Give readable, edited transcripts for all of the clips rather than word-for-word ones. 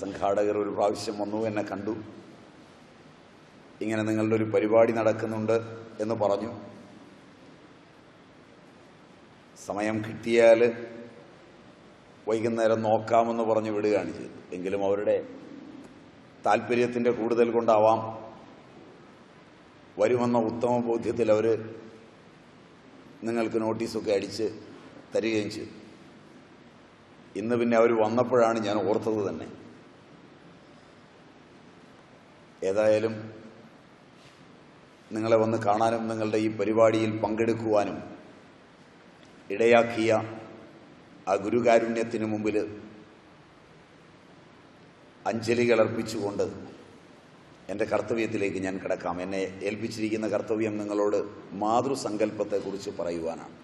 സംഘാടകർ ഒരു പ്രാവശ്യം വന്നു, എന്നെ കണ്ടു. ഇങ്ങനെ നിങ്ങളുടെ ഒരു പരിപാടി നടക്കുന്നുണ്ട് എന്ന് പറഞ്ഞു. സമയം കിട്ടിയാൽ വൈകുന്നേരം നോക്കാമെന്ന് പറഞ്ഞു വിടുകയാണ് ചെയ്തത്. എങ്കിലും അവരുടെ താല്പര്യത്തിൻ്റെ കൂടുതൽ കൊണ്ടാവാം വരുമെന്ന ഉത്തമ ബോധ്യത്തിൽ അവർ നിങ്ങൾക്ക് നോട്ടീസൊക്കെ അടിച്ച് തരികയും ചെയ്തു. ഇന്ന് പിന്നെ അവർ വന്നപ്പോഴാണ് ഞാൻ ഓർത്തത് തന്നെ. ഏതായാലും നിങ്ങളെ വന്ന് കാണാനും നിങ്ങളുടെ ഈ പരിപാടിയിൽ പങ്കെടുക്കുവാനും ഇടയാക്കിയ ആ ഗുരുകാരുണ്യത്തിന് മുമ്പിൽ അഞ്ജലികൾ അർപ്പിച്ചുകൊണ്ട് എൻ്റെ കർത്തവ്യത്തിലേക്ക് ഞാൻ കിടക്കാം. എന്നെ ഏൽപ്പിച്ചിരിക്കുന്ന കർത്തവ്യം നിങ്ങളോട് മാതൃസങ്കല്പത്തെക്കുറിച്ച് പറയുവാനാണ്.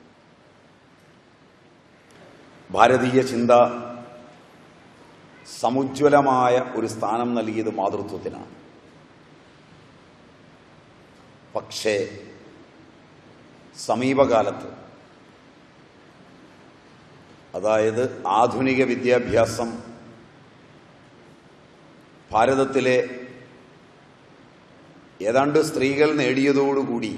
ഭാരതീയ ചിന്ത സമുജ്വലമായ ഒരു സ്ഥാനം നൽകിയത് മാതൃത്വത്തിനാണ്. പക്ഷേ സമീപകാലത്ത്, അതായത് ആധുനിക വിദ്യാഭ്യാസം ഭാരതത്തിലെ ഏതാണ്ട് സ്ത്രീകൾ നേടിയതോടുകൂടി,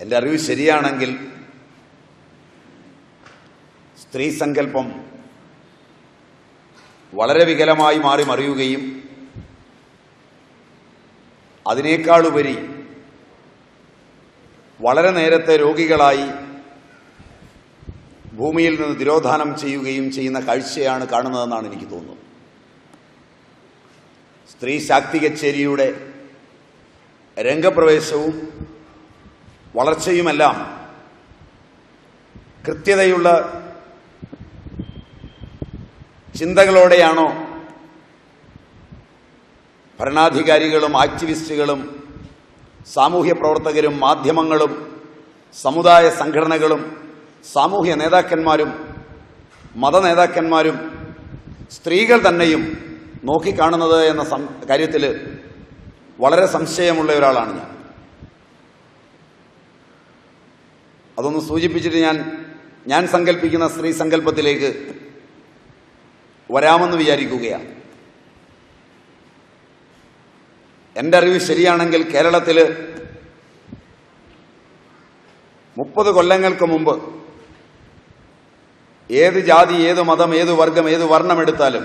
എൻ്റെ അറിവ് ശരിയാണെങ്കിൽ സ്ത്രീ സങ്കല്പം വളരെ വികലമായി മാറി മറിയുകയും അതിനേക്കാളുപരി വളരെ നേരത്തെ രോഗികളായി ഭൂമിയിൽ നിന്ന് തിരോധാനം ചെയ്യുകയും ചെയ്യുന്ന കാഴ്ചയാണ് കാണുന്നതെന്നാണ് എനിക്ക് തോന്നുന്നത്. സ്ത്രീ ശാക്തി കച്ചേരിയുടെ രംഗപ്രവേശവും വളർച്ചയുമെല്ലാം കൃത്യതയുള്ള ചിന്തകളോടെയാണോ ഭരണാധികാരികളും ആക്ടിവിസ്റ്റുകളും സാമൂഹ്യ പ്രവർത്തകരും മാധ്യമങ്ങളും സമുദായ സംഘടനകളും സാമൂഹ്യ നേതാക്കന്മാരും മതനേതാക്കന്മാരും സ്ത്രീകൾ തന്നെയും നോക്കിക്കാണുന്നത് എന്ന കാര്യത്തിൽ വളരെ സംശയമുള്ള ഒരാളാണ് ഞാൻ. അതൊന്ന് സൂചിപ്പിച്ചിട്ട് ഞാൻ സങ്കല്പിക്കുന്ന സ്ത്രീ സങ്കല്പത്തിലേക്ക് വരാമെന്ന് വിചാരിക്കുകയാണ്. എൻ്റെ അറിവ് ശരിയാണെങ്കിൽ കേരളത്തിൽ 30 കൊല്ലങ്ങൾക്ക് മുമ്പ് ഏത് ജാതി, ഏത് മതം, ഏത് വർഗം, ഏത് വർണ്ണം എടുത്താലും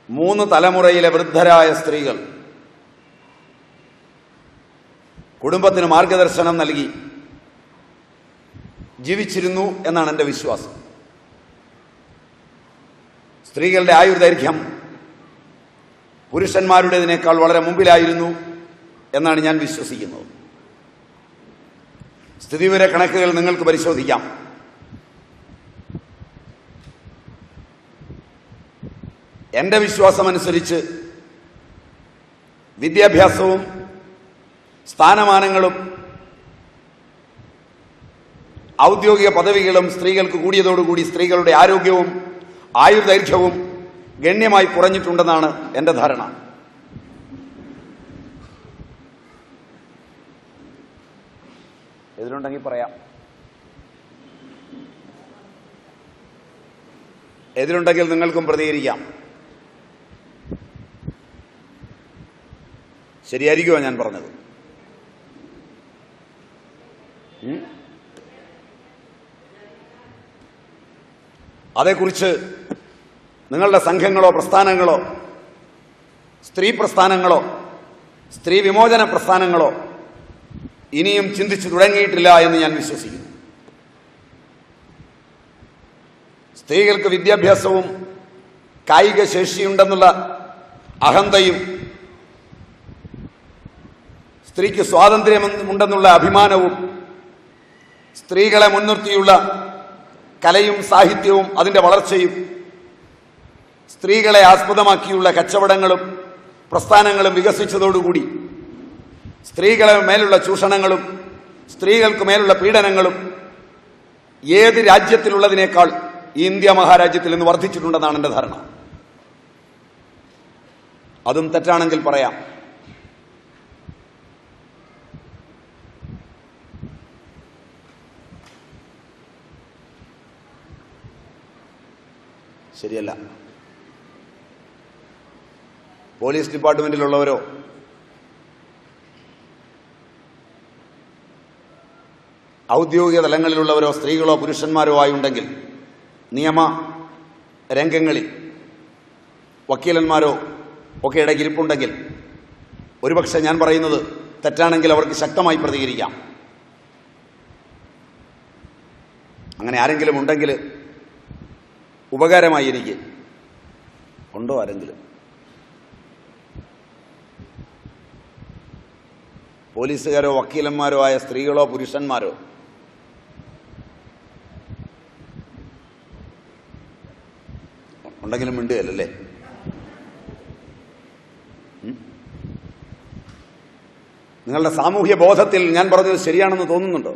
3 തലമുറയിലെ വൃദ്ധരായ സ്ത്രീകൾ കുടുംബത്തിന് മാർഗദർശനം നൽകി ജീവിച്ചിരുന്നു എന്നാണ് എൻ്റെ വിശ്വാസം. സ്ത്രീകളുടെ ആയുർദൈർഘ്യം പുരുഷന്മാരുടേതിനേക്കാൾ വളരെ മുമ്പിലായിരുന്നു എന്നാണ് ഞാൻ വിശ്വസിക്കുന്നത്. സ്ഥിതിവിവര കണക്കുകൾ നിങ്ങൾക്ക് പരിശോധിക്കാം. എൻ്റെ വിശ്വാസമനുസരിച്ച് വിദ്യാഭ്യാസവും സ്ഥാനമാനങ്ങളും ഔദ്യോഗിക പദവികളും സ്ത്രീകൾക്ക് കൂടിയതോടുകൂടി സ്ത്രീകളുടെ ആരോഗ്യവും ആയുർദൈർഘ്യവും ഗണ്യമായി കുറഞ്ഞിട്ടുണ്ടെന്നാണ് എൻ്റെ ധാരണ. എതിരുണ്ടെങ്കിൽ പറയാം, എതിരുണ്ടെങ്കിൽ നിങ്ങൾക്കും പ്രതികരിക്കാം. ശരിയായിരിക്കുമോ ഞാൻ പറഞ്ഞത്? അതേക്കുറിച്ച് നിങ്ങളുടെ സംഘങ്ങളോ പ്രസ്ഥാനങ്ങളോ സ്ത്രീ പ്രസ്ഥാനങ്ങളോ സ്ത്രീ വിമോചന പ്രസ്ഥാനങ്ങളോ ഇനിയും ചിന്തിച്ചു തുടങ്ങിയിട്ടില്ല എന്ന് ഞാൻ വിശ്വസിക്കുന്നു. സ്ത്രീകൾക്ക് വിദ്യാഭ്യാസവും കായിക ശേഷിയുണ്ടെന്നുള്ള അഹന്തയും സ്ത്രീക്ക് സ്വാതന്ത്ര്യമുണ്ടെന്നുള്ള അഭിമാനവും സ്ത്രീകളെ മുൻനിർത്തിയുള്ള കലയും സാഹിത്യവും അതിൻ്റെ വളർച്ചയും സ്ത്രീകളെ ആസ്പദമാക്കിയുള്ള കച്ചവടങ്ങളും പ്രസ്ഥാനങ്ങളും വികസിച്ചതോടുകൂടി സ്ത്രീകളെ മേലുള്ള ചൂഷണങ്ങളും സ്ത്രീകൾക്ക് മേലുള്ള പീഡനങ്ങളും ഏത് രാജ്യത്തിലുള്ളതിനേക്കാൾ ഇന്ത്യ മഹാരാജ്യത്തിൽ നിന്ന് വർദ്ധിച്ചിട്ടുണ്ടെന്നാണ് എൻ്റെ ധാരണ. അതും തെറ്റാണെങ്കിൽ പറയാം. ശരിയല്ല. പോലീസ് ഡിപ്പാർട്ട്മെന്റിലുള്ളവരോ ഔദ്യോഗിക തലങ്ങളിലുള്ളവരോ സ്ത്രീകളോ പുരുഷന്മാരോ ആയുണ്ടെങ്കിൽ, നിയമ രംഗങ്ങളിൽ വക്കീലന്മാരോ ഒക്കെ ഇടയ്ക്ക് ഇരിപ്പുണ്ടെങ്കിൽ, ഒരുപക്ഷെ ഞാൻ പറയുന്നത് തെറ്റാണെങ്കിൽ അവർക്ക് ശക്തമായി പ്രതികരിക്കാം. അങ്ങനെ ആരെങ്കിലും ഉണ്ടെങ്കിൽ ഉപകാരമായി. എനിക്ക് ഉണ്ടോ ആരെങ്കിലും? പോലീസുകാരോ വക്കീലന്മാരോ ആയ സ്ത്രീകളോ പുരുഷന്മാരോ? ഉണ്ടെങ്കിലും മിണ്ടുകയല്ലേ? നിങ്ങളുടെ സാമൂഹ്യ ബോധത്തിൽ ഞാൻ പറഞ്ഞത് ശരിയാണെന്ന് തോന്നുന്നുണ്ടോ?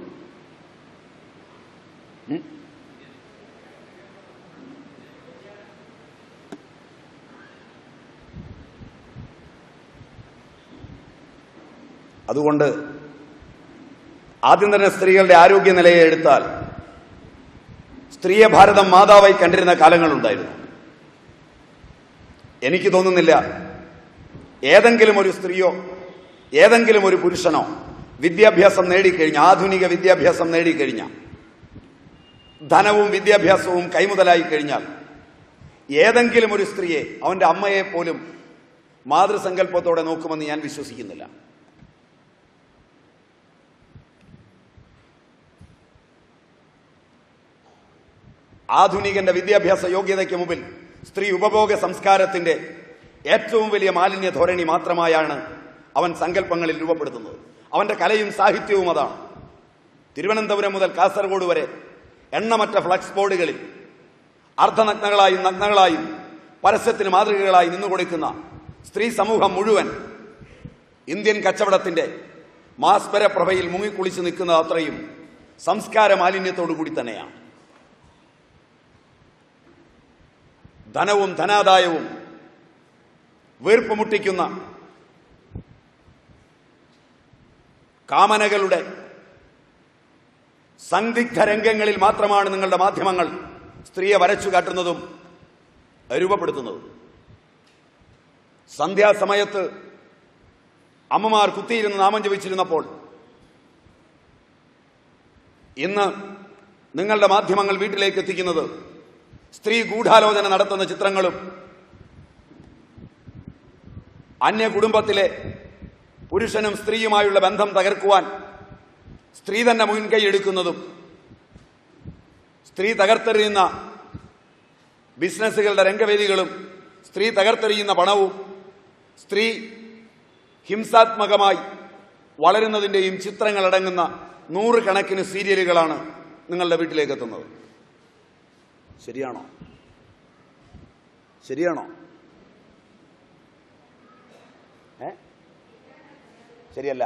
അതുകൊണ്ട് ആദ്യം തന്നെ സ്ത്രീകളുടെ ആരോഗ്യനിലയെ എടുത്താൽ, സ്ത്രീയെ ഭാരതം മാതാവായി കണ്ടിരുന്ന കാലങ്ങളുണ്ടായിരുന്നു. എനിക്ക് തോന്നുന്നില്ല ഏതെങ്കിലും ഒരു സ്ത്രീയോ ഏതെങ്കിലും ഒരു പുരുഷനോ വിദ്യാഭ്യാസം നേടിക്കഴിഞ്ഞ, ആധുനിക വിദ്യാഭ്യാസം നേടിക്കഴിഞ്ഞ, ധനവും വിദ്യാഭ്യാസവും കൈമുതലായി കഴിഞ്ഞാൽ ഏതെങ്കിലും ഒരു സ്ത്രീയെ, അവന്റെ അമ്മയെ പോലും മാതൃസങ്കല്പത്തോടെ നോക്കുമെന്ന് ഞാൻ വിശ്വസിക്കുന്നില്ല. ആധുനികന്റെ വിദ്യാഭ്യാസ യോഗ്യതയ്ക്ക് മുമ്പിൽ സ്ത്രീ ഉപഭോഗ സംസ്കാരത്തിന്റെ ഏറ്റവും വലിയ മാലിന്യ ധോരണി മാത്രമായാണ് അവൻ സങ്കല്പങ്ങളിൽ രൂപപ്പെടുത്തുന്നത്. അവന്റെ കലയും സാഹിത്യവും അതാണ്. തിരുവനന്തപുരം മുതൽ കാസർഗോഡ് വരെ എണ്ണമറ്റ ഫ്ലക്സ് ബോർഡുകളിൽ അർദ്ധനഗ്നകളായും നഗ്നകളായും പരസ്യത്തിന് മാതൃകകളായി നിന്നുകൊടുക്കുന്ന സ്ത്രീ സമൂഹം മുഴുവൻ ഇന്ത്യൻ കച്ചവടത്തിന്റെ മാസ്പരപ്രഭയിൽ മുങ്ങിക്കുളിച്ച് നിൽക്കുന്നത് അത്രയും സംസ്കാര മാലിന്യത്തോടു കൂടി തന്നെയാണ്. ധനവും ധനാദായവും വീർപ്പുമുട്ടിക്കുന്ന കാമനകളുടെ സന്ദിഗ്ധ രംഗങ്ങളിൽ മാത്രമാണ് നിങ്ങളുടെ മാധ്യമങ്ങൾ സ്ത്രീയെ വരച്ചു കാട്ടുന്നതും രൂപപ്പെടുത്തുന്നതും. സന്ധ്യാസമയത്ത് അമ്മമാർ കുത്തിയിരുന്ന് നാമം ജപിച്ചിരുന്നപ്പോൾ ഇന്ന് നിങ്ങളുടെ മാധ്യമങ്ങൾ വീട്ടിലേക്ക് എത്തിക്കുന്നത് സ്ത്രീ ഗൂഢാലോചന നടത്തുന്ന ചിത്രങ്ങളും അന്യ കുടുംബത്തിലെ പുരുഷനും സ്ത്രീയുമായുള്ള ബന്ധം തകർക്കുവാൻ സ്ത്രീ തന്നെ മുൻകൈ എടുക്കുന്നതും, സ്ത്രീ തകർത്തെറിയുന്ന ബിസിനസ്സുകളുടെ രംഗവേദികളും സ്ത്രീ തകർത്തെറിയുന്ന പണവും സ്ത്രീ ഹിംസാത്മകമായി വളരുന്നതിൻ്റെയും ചിത്രങ്ങളടങ്ങുന്ന നൂറുകണക്കിന് സീരിയലുകളാണ് നിങ്ങളുടെ വീട്ടിലേക്ക് എത്തുന്നത്. ശരിയാണോ? ശരിയാണോ? ശരിയല്ല.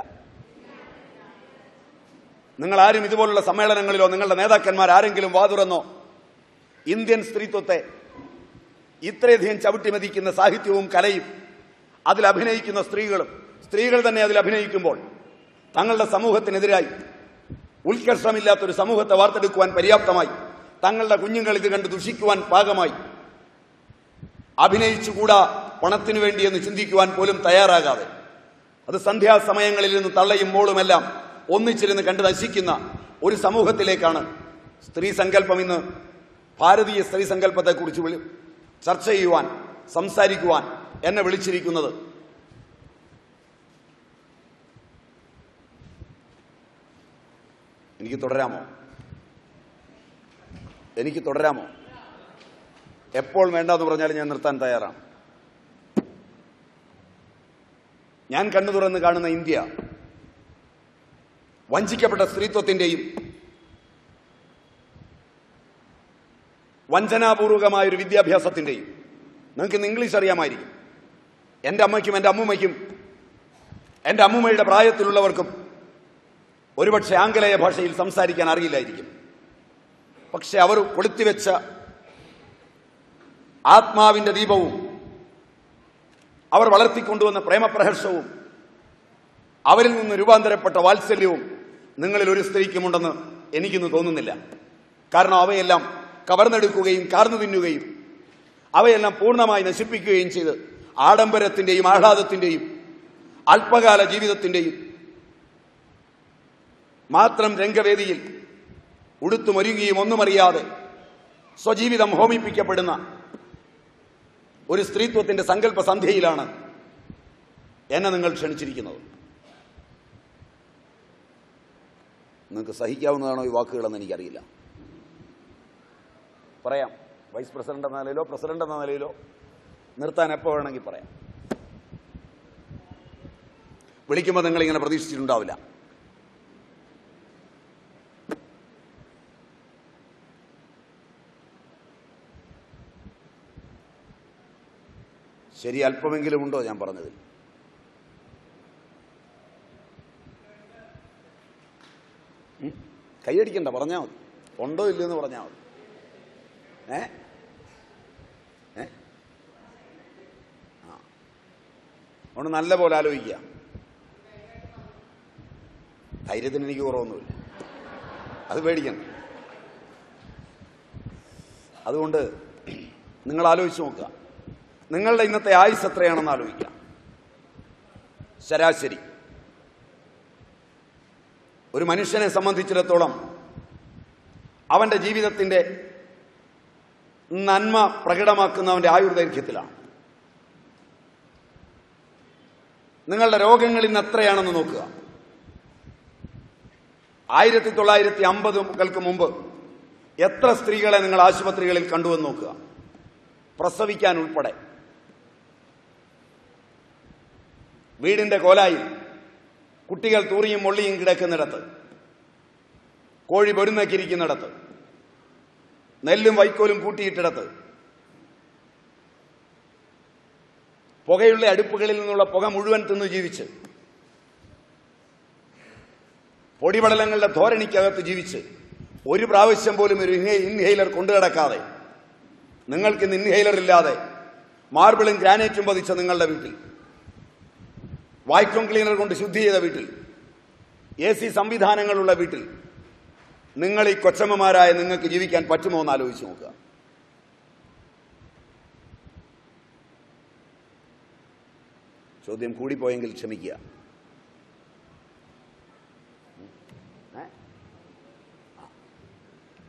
നിങ്ങളാരും ഇതുപോലുള്ള സമ്മേളനങ്ങളിലോ നിങ്ങളുടെ നേതാക്കന്മാർ ആരെങ്കിലും വാതുറന്നോ ഇന്ത്യൻ സ്ത്രീത്വത്തെ ഇത്രയധികം ചവിട്ടിമതിക്കുന്ന സാഹിത്യവും കലയും അതിൽ അഭിനയിക്കുന്ന സ്ത്രീകൾ തന്നെ അതിൽ അഭിനയിക്കുമ്പോൾ തങ്ങളുടെ സമൂഹത്തിനെതിരായി ഉത്കർഷമില്ലാത്തൊരു സമൂഹത്തെ വാർത്തെടുക്കുവാൻ പര്യാപ്തമായി, തങ്ങളുടെ കുഞ്ഞുങ്ങൾ ഇത് കണ്ട് ദുഷിക്കുവാൻ പാകമായി അഭിനയിച്ചുകൂടാ പണത്തിനു വേണ്ടിയെന്ന് ചിന്തിക്കുവാൻ പോലും തയ്യാറാകാതെ, അത് സന്ധ്യാസമയങ്ങളിൽ നിന്ന് തള്ളയും മോളുമെല്ലാം ഒന്നിച്ചിരുന്ന് കണ്ട് നശിക്കുന്ന ഒരു സമൂഹത്തിലേക്കാണ് സ്ത്രീ സങ്കല്പം ഇന്ന് ഭാരതീയ സ്ത്രീ സങ്കല്പത്തെക്കുറിച്ച് ചർച്ച ചെയ്യുവാൻ, സംസാരിക്കുവാൻ എന്നെ വിളിച്ചിരിക്കുന്നത്. എനിക്ക് തുടരാമോ? എപ്പോൾ വേണ്ടെന്ന് പറഞ്ഞാലും ഞാൻ നിർത്താൻ തയ്യാറാണ്. ഞാൻ കണ്ണു തുറന്ന് കാണുന്ന ഇന്ത്യ വഞ്ചിക്കപ്പെട്ട സ്ത്രീത്വത്തിന്റെയും വഞ്ചനാപൂർവകമായൊരു വിദ്യാഭ്യാസത്തിന്റെയും, നിങ്ങൾക്ക് ഇന്ന് ഇംഗ്ലീഷ് അറിയാമായിരിക്കും. എൻ്റെ അമ്മയ്ക്കും എൻ്റെ അമ്മൂമ്മയ്ക്കും എൻ്റെ അമ്മൂമ്മയുടെ പ്രായത്തിലുള്ളവർക്കും ഒരുപക്ഷെ ആംഗലേയ ഭാഷയിൽ സംസാരിക്കാൻ അറിയില്ലായിരിക്കും. പക്ഷെ അവർ കൊളുത്തിവെച്ച ആത്മാവിന്റെ ദീപവും അവർ വളർത്തിക്കൊണ്ടുവന്ന പ്രേമപ്രഹർഷവും അവരിൽ നിന്ന് രൂപാന്തരപ്പെട്ട വാത്സല്യവും നിങ്ങളിൽ ഒരു സ്ത്രീക്കുമുണ്ടെന്ന് എനിക്കിന്ന് തോന്നുന്നില്ല. കാരണം അവയെല്ലാം കവർന്നെടുക്കുകയും കാർന്നു തിന്നുകയും അവയെല്ലാം പൂർണ്ണമായി നശിപ്പിക്കുകയും ചെയ്ത് ആഡംബരത്തിന്റെയും ആഹ്ലാദത്തിന്റെയും അല്പകാല ജീവിതത്തിന്റെയും മാത്രം രംഗവേദിയിൽ ഉടുത്തുമൊരുങ്ങിയും ഒന്നുമറിയാതെ സ്വജീവിതം ഹോമിപ്പിക്കപ്പെടുന്ന ഒരു സ്ത്രീത്വത്തിന്റെ സങ്കല്പ സന്ധ്യയിലാണ് എന്നെ നിങ്ങൾ ക്ഷണിച്ചിരിക്കുന്നത്. നിങ്ങൾക്ക് സഹിക്കാവുന്നതാണോ ഈ വാക്കുകളെന്ന് എനിക്കറിയില്ല. പറയാം, വൈസ് പ്രസിഡന്റ് എന്ന നിലയിലോ പ്രസിഡന്റ് എന്ന നിലയിലോ നിർത്താൻ എപ്പോൾ വേണമെങ്കിൽ പറയാം. വിളിക്കുമ്പോൾ നിങ്ങളിങ്ങനെ പ്രതീക്ഷിച്ചിട്ടുണ്ടാവില്ല. ശരി, അല്പമെങ്കിലും ഉണ്ടോ ഞാൻ പറഞ്ഞതിൽ? കൈയടിക്കണ്ട, പറഞ്ഞാൽ മതി. ഉണ്ടോ ഇല്ലെന്ന് പറഞ്ഞാൽ മതി. അതുകൊണ്ട് നല്ല പോലെ ആലോചിക്കുക. ധൈര്യത്തിന് എനിക്ക് കുറവൊന്നുമില്ല, അത് പേടിക്കണ്ട. അതുകൊണ്ട് നിങ്ങൾ ആലോചിച്ച് നോക്കുക, നിങ്ങളുടെ ഇന്നത്തെ ആയുസ് എത്രയാണെന്ന് ആലോചിക്കുക. ശരാശരി ഒരു മനുഷ്യനെ സംബന്ധിച്ചിടത്തോളം അവന്റെ ജീവിതത്തിന്റെ നന്മ പ്രകടമാക്കുന്നവന്റെ ആയുർദൈർഘ്യത്തിലാണ്. നിങ്ങളുടെ രോഗങ്ങൾ ഇന്ന് എത്രയാണെന്ന് നോക്കുക. 1950 മുമ്പ് എത്ര സ്ത്രീകളെ നിങ്ങൾ ആശുപത്രികളിൽ കണ്ടുവെന്ന് നോക്കുക, പ്രസവിക്കാൻ ഉൾപ്പെടെ. വീടിന്റെ കോലായിൽ കുട്ടികൾ തൂറിയും മൊള്ളിയും കിടക്കുന്നിടത്ത്, കോഴി പൊരുന്നക്കിരിക്കുന്നിടത്ത്, നെല്ലും വൈക്കോലും കൂട്ടിയിട്ടിടത്ത്, പുകയുള്ള അടുപ്പുകളിൽ നിന്നുള്ള പുക മുഴുവൻ തിന്നു ജീവിച്ച്, പൊടിപടലങ്ങളുടെ ധോരണിക്കകത്ത് ജീവിച്ച്, ഒരു പ്രാവശ്യം പോലും ഒരു ഇൻഹെയിലർ കൊണ്ടുകിടക്കാതെ, നിങ്ങൾക്കിന്ന് ഇൻഹെയിലർ ഇല്ലാതെ മാർബിളും ഗ്രാനൈറ്റും പതിച്ച നിങ്ങളുടെ വീട്ടിൽ, വാക്യൂം ക്ലീനർ കൊണ്ട് ശുദ്ധി ചെയ്ത വീട്ടിൽ, AC സംവിധാനങ്ങളുള്ള വീട്ടിൽ നിങ്ങൾ ഈ കൊച്ചമ്മമാരായ നിങ്ങൾക്ക് ജീവിക്കാൻ പറ്റുമോ എന്ന് ആലോചിച്ച് നോക്കുക. ചോദ്യം കൂടിപ്പോയെങ്കിൽ ക്ഷമിക്കുക.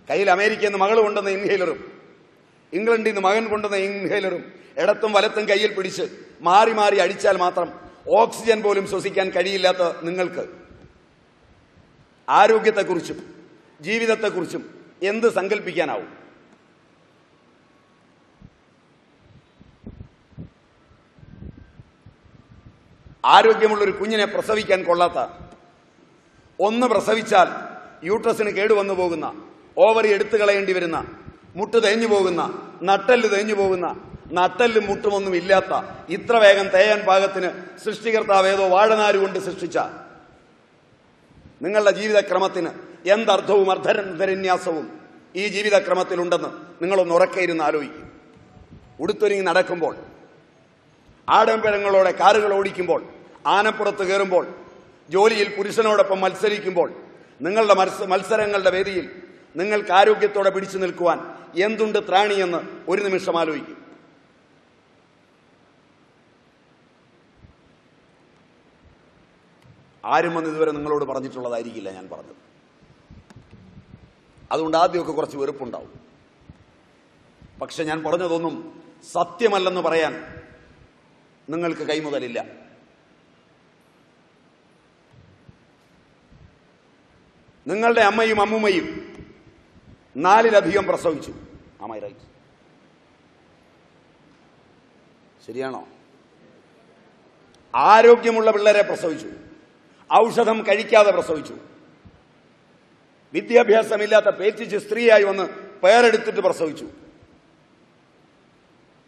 കയ്യിൽ അമേരിക്കയിൽ നിന്ന് മകൾ കൊണ്ടുവന്ന ഇൻഹേലറും ഇംഗ്ലണ്ടിൽ നിന്ന് മകൻ കൊണ്ടുവന്ന ഇൻഹേലറും ഇടത്തും വലത്തും കയ്യിൽ പിടിച്ച് മാറി മാറി അടിച്ചാൽ മാത്രം ഓക്സിജൻ പോലും ശ്വസിക്കാൻ കഴിയില്ലാത്ത നിങ്ങൾക്ക് ആരോഗ്യത്തെക്കുറിച്ചും ജീവിതത്തെക്കുറിച്ചും എന്ത് സങ്കല്പിക്കാനാവും? ആരോഗ്യമുള്ളൊരു കുഞ്ഞിനെ പ്രസവിക്കാൻ കൊള്ളാത്ത, ഒന്ന് പ്രസവിച്ചാൽ യൂട്രസിന് കേടുവന്നു പോകുന്ന, ഓവറി എടുത്തു കളയേണ്ടി വരുന്ന, മുട്ട് തേഞ്ഞു പോകുന്ന, നട്ടെല്ല് തേഞ്ഞു പോകുന്ന, നട്ടെല്ലും മുട്ടുമൊന്നും ഇല്ലാത്ത, ഇത്ര വേഗം തേയാൻ പാകത്തിന് സൃഷ്ടികർത്താവ് ഏതോ വാഴനാരുകൊണ്ട് സൃഷ്ടിച്ച നിങ്ങളുടെ ജീവിതക്രമത്തിന് എന്തർത്ഥവും അർദ്ധരന്യാസവും ഈ ജീവിതക്രമത്തിലുണ്ടെന്ന് നിങ്ങളൊന്ന് ഉറക്കെയിരുന്ന് ആലോചിക്കും. ഉടുത്തൊരുങ്ങി നടക്കുമ്പോൾ, ആഡംബരങ്ങളോടെ കാറുകൾ ഓടിക്കുമ്പോൾ, ആനപ്പുറത്ത് കയറുമ്പോൾ, ജോലിയിൽ പുരുഷനോടൊപ്പം മത്സരിക്കുമ്പോൾ, നിങ്ങളുടെ മത്സരങ്ങളുടെ വേദിയിൽ നിങ്ങൾക്ക് ആരോഗ്യത്തോടെ പിടിച്ചു നിൽക്കുവാൻ എന്തുണ്ട് ത്രാണിയെന്ന് ഒരു നിമിഷം ആലോചിക്കും. ആരും വന്ന് ഇതുവരെ നിങ്ങളോട് പറഞ്ഞിട്ടുള്ളതായിരിക്കില്ല ഞാൻ പറഞ്ഞത്. അതുകൊണ്ട് ആദ്യമൊക്കെ കുറച്ച് വെറുപ്പുണ്ടാവും. പക്ഷെ ഞാൻ പറഞ്ഞതൊന്നും സത്യമല്ലെന്ന് പറയാൻ നിങ്ങൾക്ക് കൈമുതലില്ല. നിങ്ങളുടെ അമ്മയും അമ്മുമ്മയും 4-ലധികം പ്രസവിച്ചു. Am I right? ശരിയാണോ? ആരോഗ്യമുള്ള പിള്ളേരെ പ്രസവിച്ചു, ഔഷധം കഴിക്കാതെ പ്രസവിച്ചു, വിദ്യാഭ്യാസമില്ലാത്ത പേറ്റിച്ച് സ്ത്രീയായി വന്ന് പേരെടുത്തിട്ട് പ്രസവിച്ചു.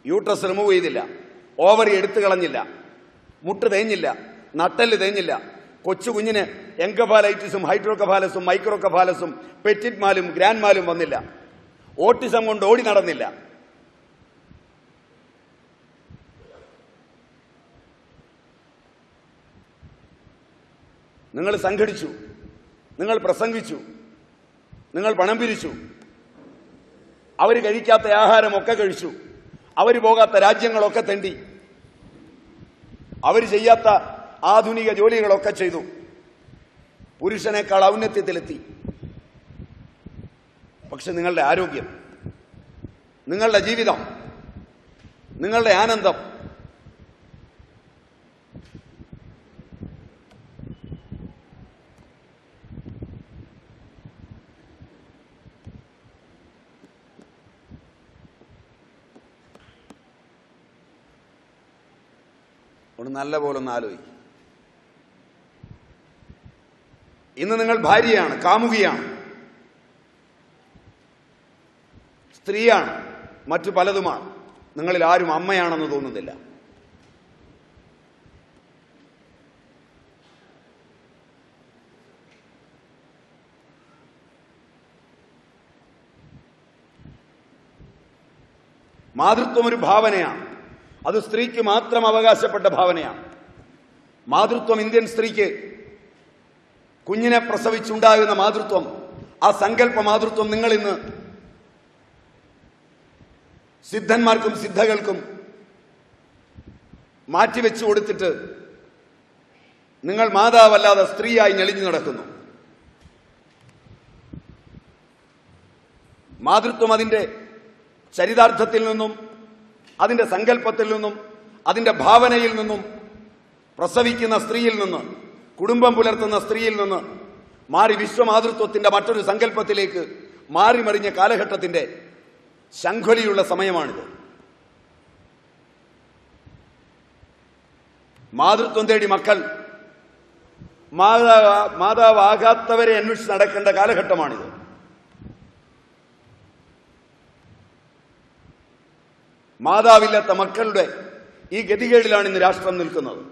യൂട്രസ് റിമൂവ് ചെയ്തില്ല, ഓവറി എടുത്തു കളഞ്ഞില്ല, മുട്ട് തേഞ്ഞില്ല, നട്ടെല്ല് തേഞ്ഞില്ല, കൊച്ചു കുഞ്ഞിന് എൻകഫാലൈറ്റിസും ഹൈഡ്രോകഫാലസും മൈക്രോകഫാലസും പെറ്റിറ്റ് മാലും ഗ്രാൻഡ് മാലും വന്നില്ല, ഓട്ടിസം കൊണ്ട് ഓടി നടന്നില്ല. നിങ്ങൾ സംഘടിച്ചു, നിങ്ങൾ പ്രസംഗിച്ചു, നിങ്ങൾ പണം പിരിച്ചു, അവർ കഴിക്കാത്ത ആഹാരമൊക്കെ കഴിച്ചു, അവർ പോകാത്ത രാജ്യങ്ങളൊക്കെ തെണ്ടി, അവർ ചെയ്യാത്ത ആധുനിക ജോലികളൊക്കെ ചെയ്തു, പുരുഷനേക്കാൾ ഔന്നത്യത്തിലെത്തി. പക്ഷെ നിങ്ങളുടെ ആരോഗ്യം, നിങ്ങളുടെ ജീവിതം, നിങ്ങളുടെ ആനന്ദം ഒന്ന് നല്ല പോലെ ഒന്ന് ആലോചിക്കും. ഇന്ന് നിങ്ങൾ ഭാര്യയാണ്, കാമുകിയാണ്, സ്ത്രീയാണ്, മറ്റു പലതുമാണ്. നിങ്ങളിൽ ആരും അമ്മയാണെന്ന് തോന്നുന്നില്ല. മാതൃത്വം ഒരു ഭാവനയാണ്. അത് സ്ത്രീക്ക് മാത്രം അവകാശപ്പെട്ട ഭാവനയാണ്. മാതൃത്വം ഇന്ത്യൻ സ്ത്രീക്ക് കുഞ്ഞിനെ പ്രസവിച്ചുണ്ടാകുന്ന മാതൃത്വം, ആ സങ്കല്പ മാതൃത്വം നിങ്ങൾ ഇന്ന് സിദ്ധന്മാർക്കും സിദ്ധകൾക്കും മാറ്റിവെച്ചു കൊടുത്തിട്ട് നിങ്ങൾ മാതാവല്ലാതെ സ്ത്രീയായി ഞെളിഞ്ഞു നടക്കുന്നു. മാതൃത്വം അതിന്റെ ചരിതാർത്ഥത്തിൽ നിന്നും, അതിന്റെ സങ്കല്പത്തിൽ നിന്നും, അതിന്റെ ഭാവനയിൽ നിന്നും, പ്രസവിക്കുന്ന സ്ത്രീയിൽ നിന്ന്, കുടുംബം പുലർത്തുന്ന സ്ത്രീയിൽ നിന്ന് മാറി വിശ്വമാതൃത്വത്തിന്റെ മറ്റൊരു സങ്കല്പത്തിലേക്ക് മാറിമറിഞ്ഞ കാലഘട്ടത്തിന്റെ ശംഖൊലിയുള്ള സമയമാണിത്. മാതൃത്വം തേടി മക്കൾ മാതാവാകാത്തവരെ അന്വേഷിച്ച് നടക്കേണ്ട കാലഘട്ടമാണിത്. മാതാവില്ലാത്ത മക്കളുടെ ഈ ഗതികേടിലാണ് ഇന്ന് രാഷ്ട്രം നിൽക്കുന്നത്.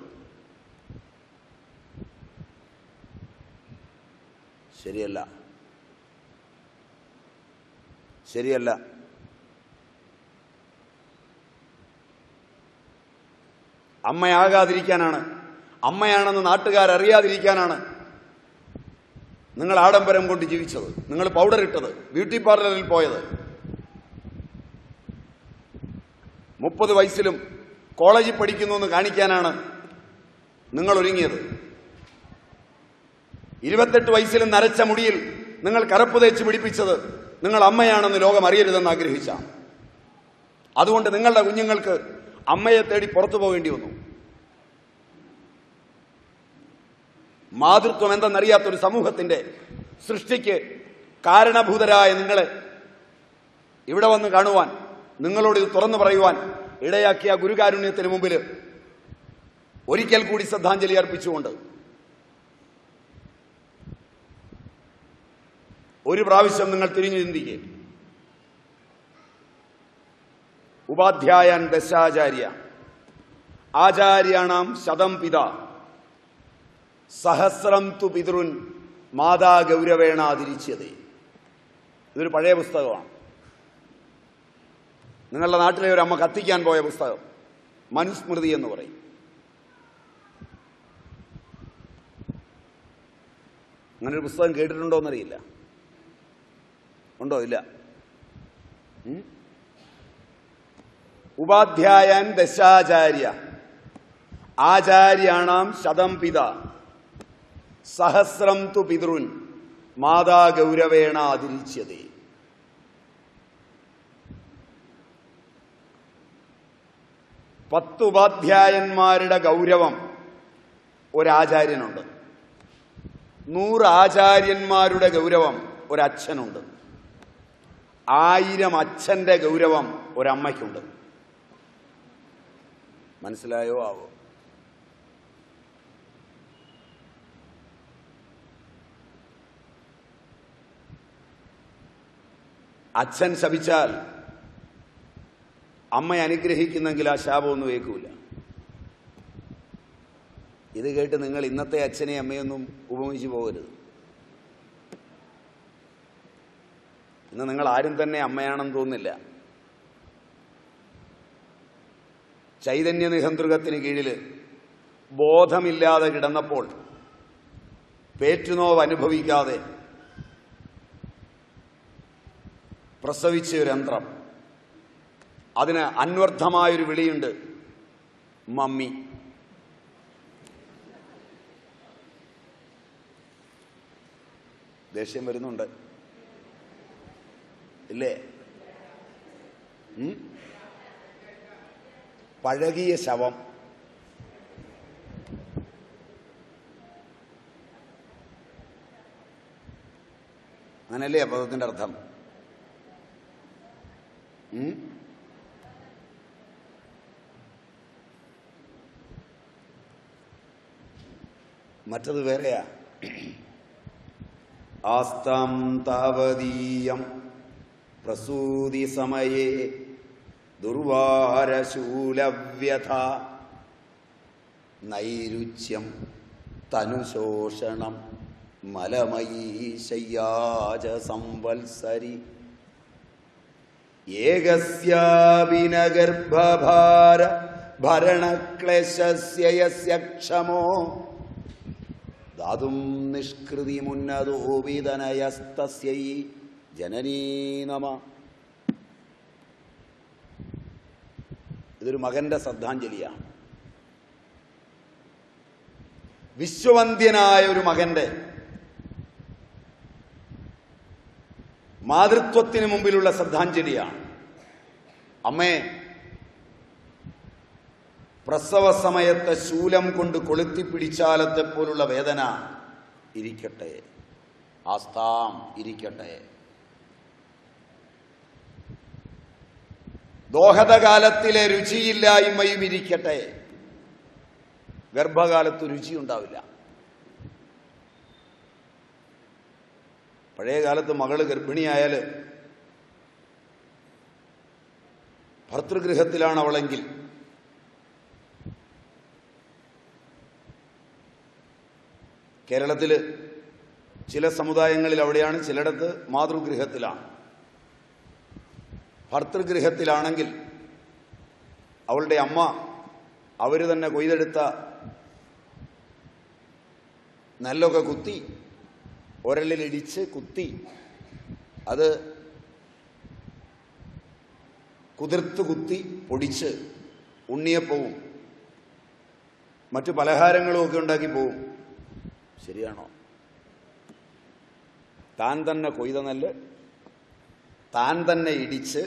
ശരിയല്ല, ശരിയല്ല. അമ്മയാകാതിരിക്കാനാണ്, അമ്മയാണെന്ന് നാട്ടുകാരറിയാതിരിക്കാനാണ് നിങ്ങൾ ആഡംബരം കൊണ്ട് ജീവിച്ചത്, നിങ്ങൾ പൗഡർ ഇട്ടത്, ബ്യൂട്ടി പാർലറിൽ പോയത്. 30 വയസ്സിലും കോളേജിൽ പഠിക്കുന്നു എന്ന് കാണിക്കാനാണ് നിങ്ങൾ ഒരുങ്ങിയത്. 28 വയസ്സിലും നരച്ച മുടിയിൽ നിങ്ങൾ കറുപ്പ് തേച്ച് പിടിപ്പിച്ചത് നിങ്ങൾ അമ്മയാണെന്ന് ലോകം അറിയരുതെന്ന് ആഗ്രഹിച്ചാണ്. അതുകൊണ്ട് നിങ്ങളുടെ കുഞ്ഞുങ്ങൾക്ക് അമ്മയെ തേടി പുറത്തു പോകേണ്ടി വന്നു. മാതൃത്വം എന്തെന്നറിയാത്തൊരു സമൂഹത്തിന്റെ സൃഷ്ടിക്ക് കാരണഭൂതരായ നിങ്ങളെ ഇവിടെ വന്ന് കാണുവാൻ, നിങ്ങളോട് ഇത് തുറന്നു പറയുവാൻ ഇടയാക്കിയ ഗുരുകാരുണ്യത്തിന് മുമ്പിൽ ഒരിക്കൽ കൂടി ശ്രദ്ധാഞ്ജലി അർപ്പിച്ചുകൊണ്ട് ഒരു പ്രാവശ്യം നിങ്ങൾ തിരിഞ്ഞു ചിന്തിക്കുക. ഉപാധ്യായൻ ദശാചാര്യ ആചാര്യാണാം ശതം പിതാ സഹസ്രം തു പിതൃൻ മാതാ ഗൗരവേണാതിരിച്യതേ. ഇതൊരു പഴയ പുസ്തകമാണ്. നിങ്ങളുടെ നാട്ടിലെ ഒരു അമ്മ കത്തിക്കാൻ പോയ പുസ്തകം, മനുസ്മൃതി എന്ന് പറയും. അങ്ങനൊരു പുസ്തകം കേട്ടിട്ടുണ്ടോ എന്നറിയില്ല. ഉണ്ടോ? ഇല്ല. ഉപാധ്യായൻ ദശാചാര്യ ആചാര്യാണാം ശതം പിതാ സഹസ്രം തു പിതൃൻ മാതാ ഗൗരവേണ ആതിരിച്യതേ. പത്ത് ഉപാധ്യായന്മാരുടെ ഗൗരവം ഒരാചാര്യനുണ്ട്. 100 ആചാര്യന്മാരുടെ ഗൗരവം ഒരച്ഛനുണ്ട്. 1000 അച്ഛന്റെ ഗൗരവം ഒരമ്മയ്ക്കുണ്ട്. മനസ്സിലായോ ആവോ? അച്ഛൻ ശപിച്ചാൽ അമ്മയെ അനുഗ്രഹിക്കുന്നെങ്കിൽ ആ ശാപമൊന്നും ഏൽക്കൂല. ഇത് കേട്ട് നിങ്ങൾ ഇന്നത്തെ അച്ഛനെ അമ്മയൊന്നും ഉപമിച്ചു പോകരുത്. ഇന്ന് നിങ്ങൾ ആരും തന്നെ അമ്മയാണെന്ന് തോന്നില്ല. ചൈതന്യ നിഹന്ത്രകത്തിന് കീഴിൽ ബോധമില്ലാതെ കിടന്നപ്പോൾ പേറ്റുനോവ് അനുഭവിക്കാതെ പ്രസവിച്ച ഒരു യന്ത്രം അതിന് അന്വർത്ഥമായൊരു വിളിയുണ്ട്, മമ്മി. ദേഷ്യം വരുന്നുണ്ട് ഇല്ലേ? പഴകിയ ശവം. അങ്ങനല്ലേ ആ പദത്തിന്റെ അർത്ഥം? മറ്റത് വേറെയാ. ആസ്താം താവതീയം പ്രസൂതി സമയേ ദുർവാരശൂലവ്യഥ നൈരുച്യം തനുശോഷണം മലമയീ ശയ്യാച സംവത്സരി ഏകസ്യാഭിനഗർഭഭാര ഭരണക്ലേശസ്യ യസ്യ ക്ഷമോ ദാതും നിഷ്കൃതിമുന്നതോപിതനയസ്തസ്യൈ ജനനീ നമ. ഇതൊരു മകന്റെ ശ്രദ്ധാഞ്ജലിയാണ്. വിശ്വവന്ദ്യനായ ഒരു മകന്റെ മാതൃത്വത്തിന് മുമ്പിലുള്ള ശ്രദ്ധാഞ്ജലിയാണ്. അമ്മേ, പ്രസവ സമയത്ത് ശൂലം കൊണ്ട് കൊളുത്തിപ്പിടിച്ചാലത്തെ പോലുള്ള വേദന ഇരിക്കട്ടെ, ആസ്താം ഇരിക്കട്ടെ. ദോഹദകാലത്തിലെ രുചിയില്ലായ്മയും ഇരിക്കട്ടെ. ഗർഭകാലത്ത് രുചിയുണ്ടാവില്ല. പഴയ കാലത്ത് മകള് ഗർഭിണിയായാൽ ഭർതൃഗൃഹത്തിലാണ് അവളെങ്കിൽ കേരളത്തിൽ ചില സമുദായങ്ങളിൽ അവിടെയാണ്, ചിലയിടത്ത് മാതൃഗൃഹത്തിലാണ്. ഭർതൃഗൃഹത്തിലാണെങ്കിൽ അവളുടെ അമ്മ അവർ തന്നെ കൊയ്തെടുത്ത നെല്ലൊക്കെ കുത്തി ഉരലിലിടിച്ച് കുത്തി അത് കുതിർത്ത് കുത്തി പൊടിച്ച് ഉണ്ണിയപ്പവും മറ്റു പലഹാരങ്ങളും ഒക്കെ ഉണ്ടാക്കി പോവും. ശരിയാണോ? താൻ തന്നെ കൊയ്ത നെല്ല് താൻ തന്നെ ഇടിച്ച്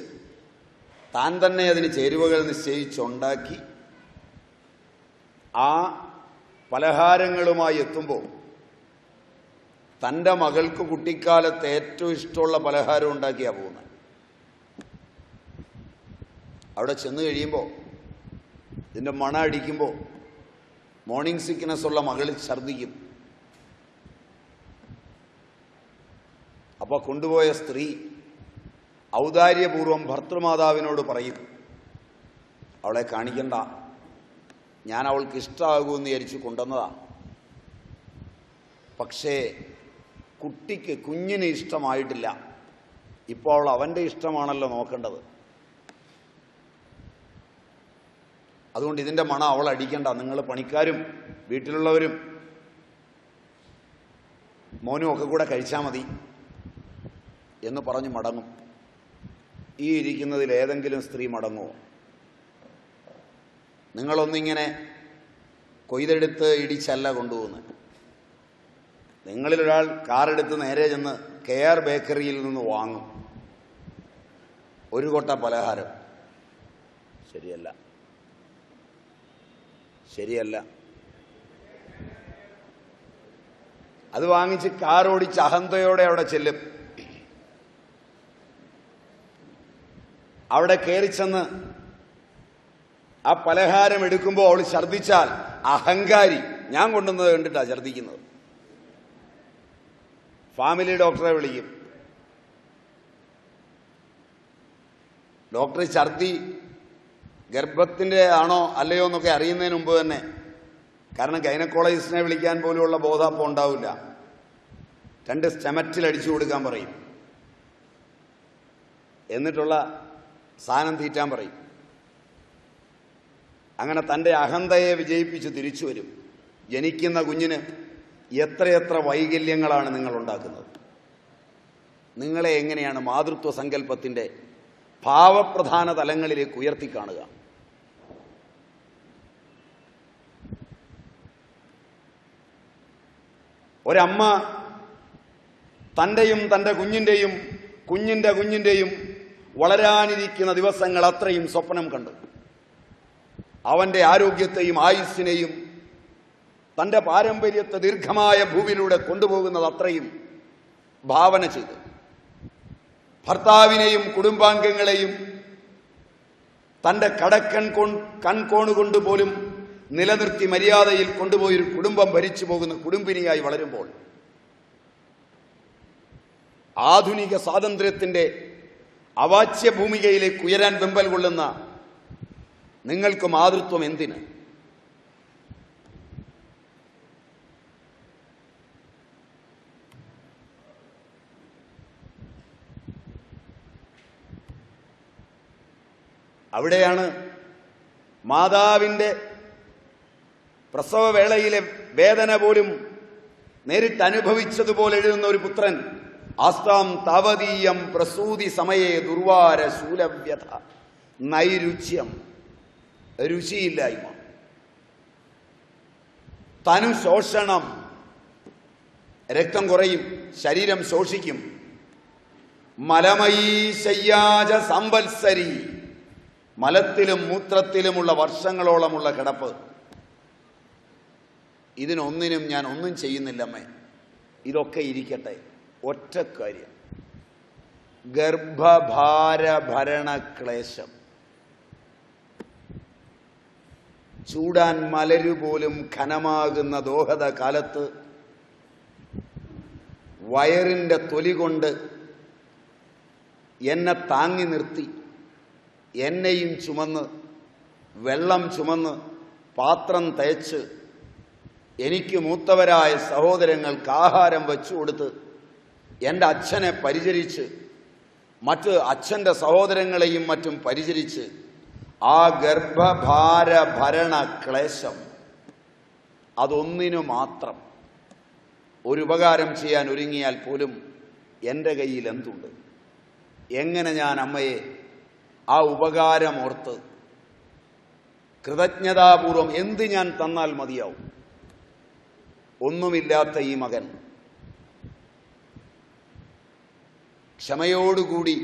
താൻ തന്നെ അതിന് ചേരുവകൾ നിശ്ചയിച്ചുണ്ടാക്കി ആ പലഹാരങ്ങളുമായി എത്തുമ്പോൾ തൻ്റെ മകൾക്ക് കുട്ടിക്കാലത്ത് ഏറ്റവും ഇഷ്ടമുള്ള പലഹാരം ഉണ്ടാക്കിയാണ് പോകുന്നത്. അവിടെ ചെന്ന് കഴിയുമ്പോൾ ഇതിൻ്റെ മണ അടിക്കുമ്പോൾ മോർണിംഗ് സിക്നെസ് ഉള്ള മകൾ ഛർദ്ദിക്കും. അപ്പോൾ കൊണ്ടുപോയ സ്ത്രീ ഔദാര്യപൂർവം ഭർത്തൃമാതാവിനോട് പറയും, അവളെ കാണിക്കണ്ട, ഞാൻ അവൾക്ക് ഇഷ്ടമാകുമെന്ന് വിചാരിച്ച് കൊണ്ടുവന്നതാ. പക്ഷേ കുഞ്ഞിന് ഇഷ്ടമായിട്ടില്ല. ഇപ്പോൾ അവൾ അവൻ്റെ ഇഷ്ടമാണല്ലോ നോക്കേണ്ടത്. അതുകൊണ്ട് ഇതിൻ്റെ മണം അവൾ അടിക്കണ്ട, നിങ്ങൾ പണിക്കാരും വീട്ടിലുള്ളവരും മോനും ഒക്കെ കൂടെ കഴിച്ചാൽ മതി എന്ന് പറഞ്ഞ് മടങ്ങും. ഈ ഇരിക്കുന്നതിൽ ഏതെങ്കിലും സ്ത്രീ മടങ്ങുമോ? നിങ്ങളൊന്നിങ്ങനെ കൊയ്തെടുത്ത് ഇടിച്ചല്ല കൊണ്ടുപോകുന്നത്. നിങ്ങളിലൊരാൾ കാറെടുത്ത് നേരെ ചെന്ന് KR ബേക്കറിയിൽ നിന്ന് വാങ്ങും ഒരു കൊട്ട പലഹാരം. ശരിയല്ല, ശരിയല്ല. അത് വാങ്ങിച്ച് കാറോടിച്ച് അഹന്തയോടെ അവിടെ ചെല്ലും. അവിടെ കയറി ചെന്ന് ആ പലഹാരം എടുക്കുമ്പോൾ അവൾ ഛർദ്ദിച്ചാൽ അഹങ്കാരി, ഞാൻ കൊണ്ടുവന്നത് കണ്ടിട്ടാണ് ഛർദ്ദിക്കുന്നത്. ഫാമിലി ഡോക്ടറെ വിളിക്കും. ഡോക്ടർ ഛർദ്ദി ഗർഭത്തിൻ്റെ ആണോ അല്ലയോ എന്നൊക്കെ അറിയുന്നതിന് മുമ്പ് തന്നെ, കാരണം ഗൈനക്കോളജിസ്റ്റിനെ വിളിക്കാൻ പോലുമുള്ള ബോധം ഉണ്ടാവില്ല, 2 സ്റ്റെമറ്റിൽ അടിച്ചു കൊടുക്കാൻ പറയും. എന്നിട്ടുള്ള സാധനം തീറ്റാൻ പറയും. അങ്ങനെ തൻ്റെ അഹന്തയെ വിജയിപ്പിച്ച് തിരിച്ചു വരും. ജനിക്കുന്ന കുഞ്ഞിന് എത്രയെത്ര വൈകല്യങ്ങളാണ് നിങ്ങൾ ഉണ്ടാക്കുന്നത്. നിങ്ങളെ എങ്ങനെയാണ് മാതൃത്വ സങ്കല്പത്തിൻ്റെ ഭാവപ്രധാന തലങ്ങളിലേക്ക് ഉയർത്തിക്കാണുക. ഒരമ്മ തൻ്റെയും തൻ്റെ കുഞ്ഞിൻ്റെയും വളരാനിരിക്കുന്ന ദിവസങ്ങൾ അത്രയും സ്വപ്നം കണ്ടു. അവൻ്റെ ആരോഗ്യത്തെയും ആയുസ്സിനെയും തൻ്റെ പാരമ്പര്യത്തെ ദീർഘമായ ഭൂവിലൂടെ കൊണ്ടുപോകുന്നത് അത്രയും ഭാവന ചെയ്തു. ഭർത്താവിനെയും കുടുംബാംഗങ്ങളെയും തൻ്റെ കൺകോണുകൊണ്ട് പോലും നിലനിർത്തി മര്യാദയിൽ കൊണ്ടുപോയൊരു കുടുംബം ഭരിച്ചു പോകുന്ന കുടുംബിനിയായി വളരുമ്പോൾ ആധുനിക സ്വാതന്ത്ര്യത്തിൻ്റെ അവാച്യ ഭൂമികയിലേക്ക് ഉയരാൻ വെമ്പൽ കൊള്ളുന്ന നിങ്ങൾക്ക് മാതൃത്വം എന്തിന്? അവിടെയാണ് മാതാവിൻ്റെ പ്രസവവേളയിലെ വേദന പോലും നേരിട്ട് അനുഭവിച്ചതുപോലെ എഴുതുന്ന ഒരു പുത്രൻ, ആസ്താം താവതീയം പ്രസൂതി സമയേ ദുർവാര ശൂലവ്യഥ നൈരുച്യം, രുചിയില്ലായ്മ, തനു ശോഷണം, രക്തം കുറയും, ശരീരം ശോഷിക്കും, മലമയീ ശയ്യാജ സംവത്സരി, മലത്തിലും മൂത്രത്തിലുമുള്ള വർഷങ്ങളോളമുള്ള കിടപ്പ്. ഇതിനൊന്നിനും ഞാൻ ഒന്നും ചെയ്യുന്നില്ലമ്മേ. ഇതൊക്കെ ഇരിക്കട്ടെ, ഒറ്റ കാര്യം, ഗർഭഭാരഭരണക്ലേശം. ചൂടാൻ മലരുപോലും ഘനമാകുന്ന ദോഹത കാലത്ത് വയറിൻ്റെ തൊലി കൊണ്ട് എന്നെ താങ്ങി നിർത്തി, എന്നെയും ചുമന്ന്, വെള്ളം ചുമന്ന്, പാത്രം തേച്ച്, എനിക്ക് മൂത്തവരായ സഹോദരങ്ങൾക്ക് ആഹാരം വെച്ചു കൊടുത്ത്, എൻ്റെ അച്ഛനെ പരിചരിച്ച്, മറ്റ് അച്ഛൻ്റെ സഹോദരങ്ങളെയും മറ്റും പരിചരിച്ച്, ആ ഗർഭഭാരഭരണ ക്ലേശം അതൊന്നിനു മാത്രം ഒരു ഉപകാരം ചെയ്യാൻ ഒരുങ്ങിയാൽ പോലും എൻ്റെ കയ്യിൽ എന്തുണ്ട്? എങ്ങനെ ഞാൻ അമ്മയെ ആ ഉപകാരമോർത്ത് കൃതജ്ഞതാപൂർവം എന്ത് ഞാൻ തന്നാൽ മതിയാവും? ഒന്നുമില്ലാത്ത ഈ മകൻ ക്ഷമയോടുകൂടി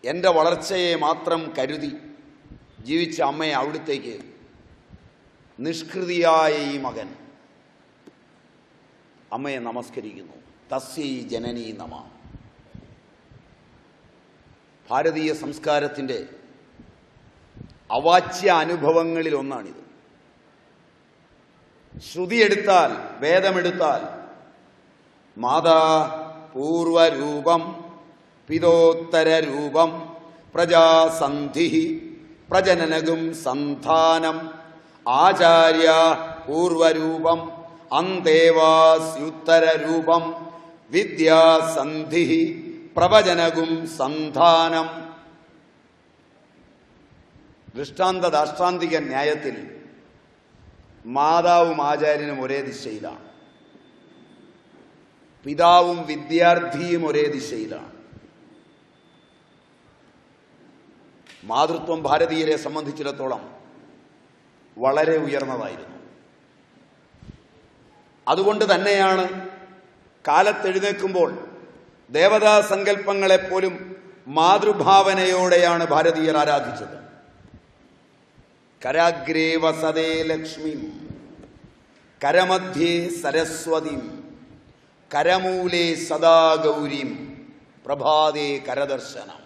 എൻ്റെ വളർച്ചയെ മാത്രം കരുതി ജീവിച്ച അമ്മയെ അവിടുത്തേക്ക് നിഷ്കൃതിയായ ഈ മകൻ അമ്മയെ നമസ്കരിക്കുന്നു. തസ്യൈ ജനനീ നമഃ. ഭാരതീയ സംസ്കാരത്തിൻ്റെ അവാച്യ അനുഭവങ്ങളിൽ ഒന്നാണിത്. ശ്രുതിയെടുത്താൽ, വേദമെടുത്താൽ, മാതാ പൂർവരൂപം പിതോത്തരരൂപം പ്രജാസന്ധി പ്രജനനകും സന്ധാനം ആചാര്യ പൂർവരൂപം അന്തേവാസ്യുത്തരരൂപം വിദ്യാസന്ധി പ്രവചനകും സന്ധാനം. ദൃഷ്ടാന്ത ദാഷ്ടാന്തിക ന്യായത്തിൽ മാതാവും ആചാര്യനും ഒരേ ദിശയിലാണ്, പിതാവും വിദ്യാർത്ഥിയും ഒരേ ദിശയിലാണ്. മാതൃത്വം ഭാരതീയരെ സംബന്ധിച്ചിടത്തോളം വളരെ ഉയർന്നതായിരുന്നു. അതുകൊണ്ട് തന്നെയാണ് കാലത്തെഴുന്നേൽക്കുമ്പോൾ ദേവതാ സങ്കല്പങ്ങളെപ്പോലും മാതൃഭാവനയോടെയാണ് ഭാരതീയർ ആരാധിച്ചത്. കരാഗ്രേ വസതേ ലക്ഷ്മി, കരമധ്യേ സരസ്വതി, കരമൂലേ സദാ ഗൗരീം, പ്രഭാതേ കരദർശനം.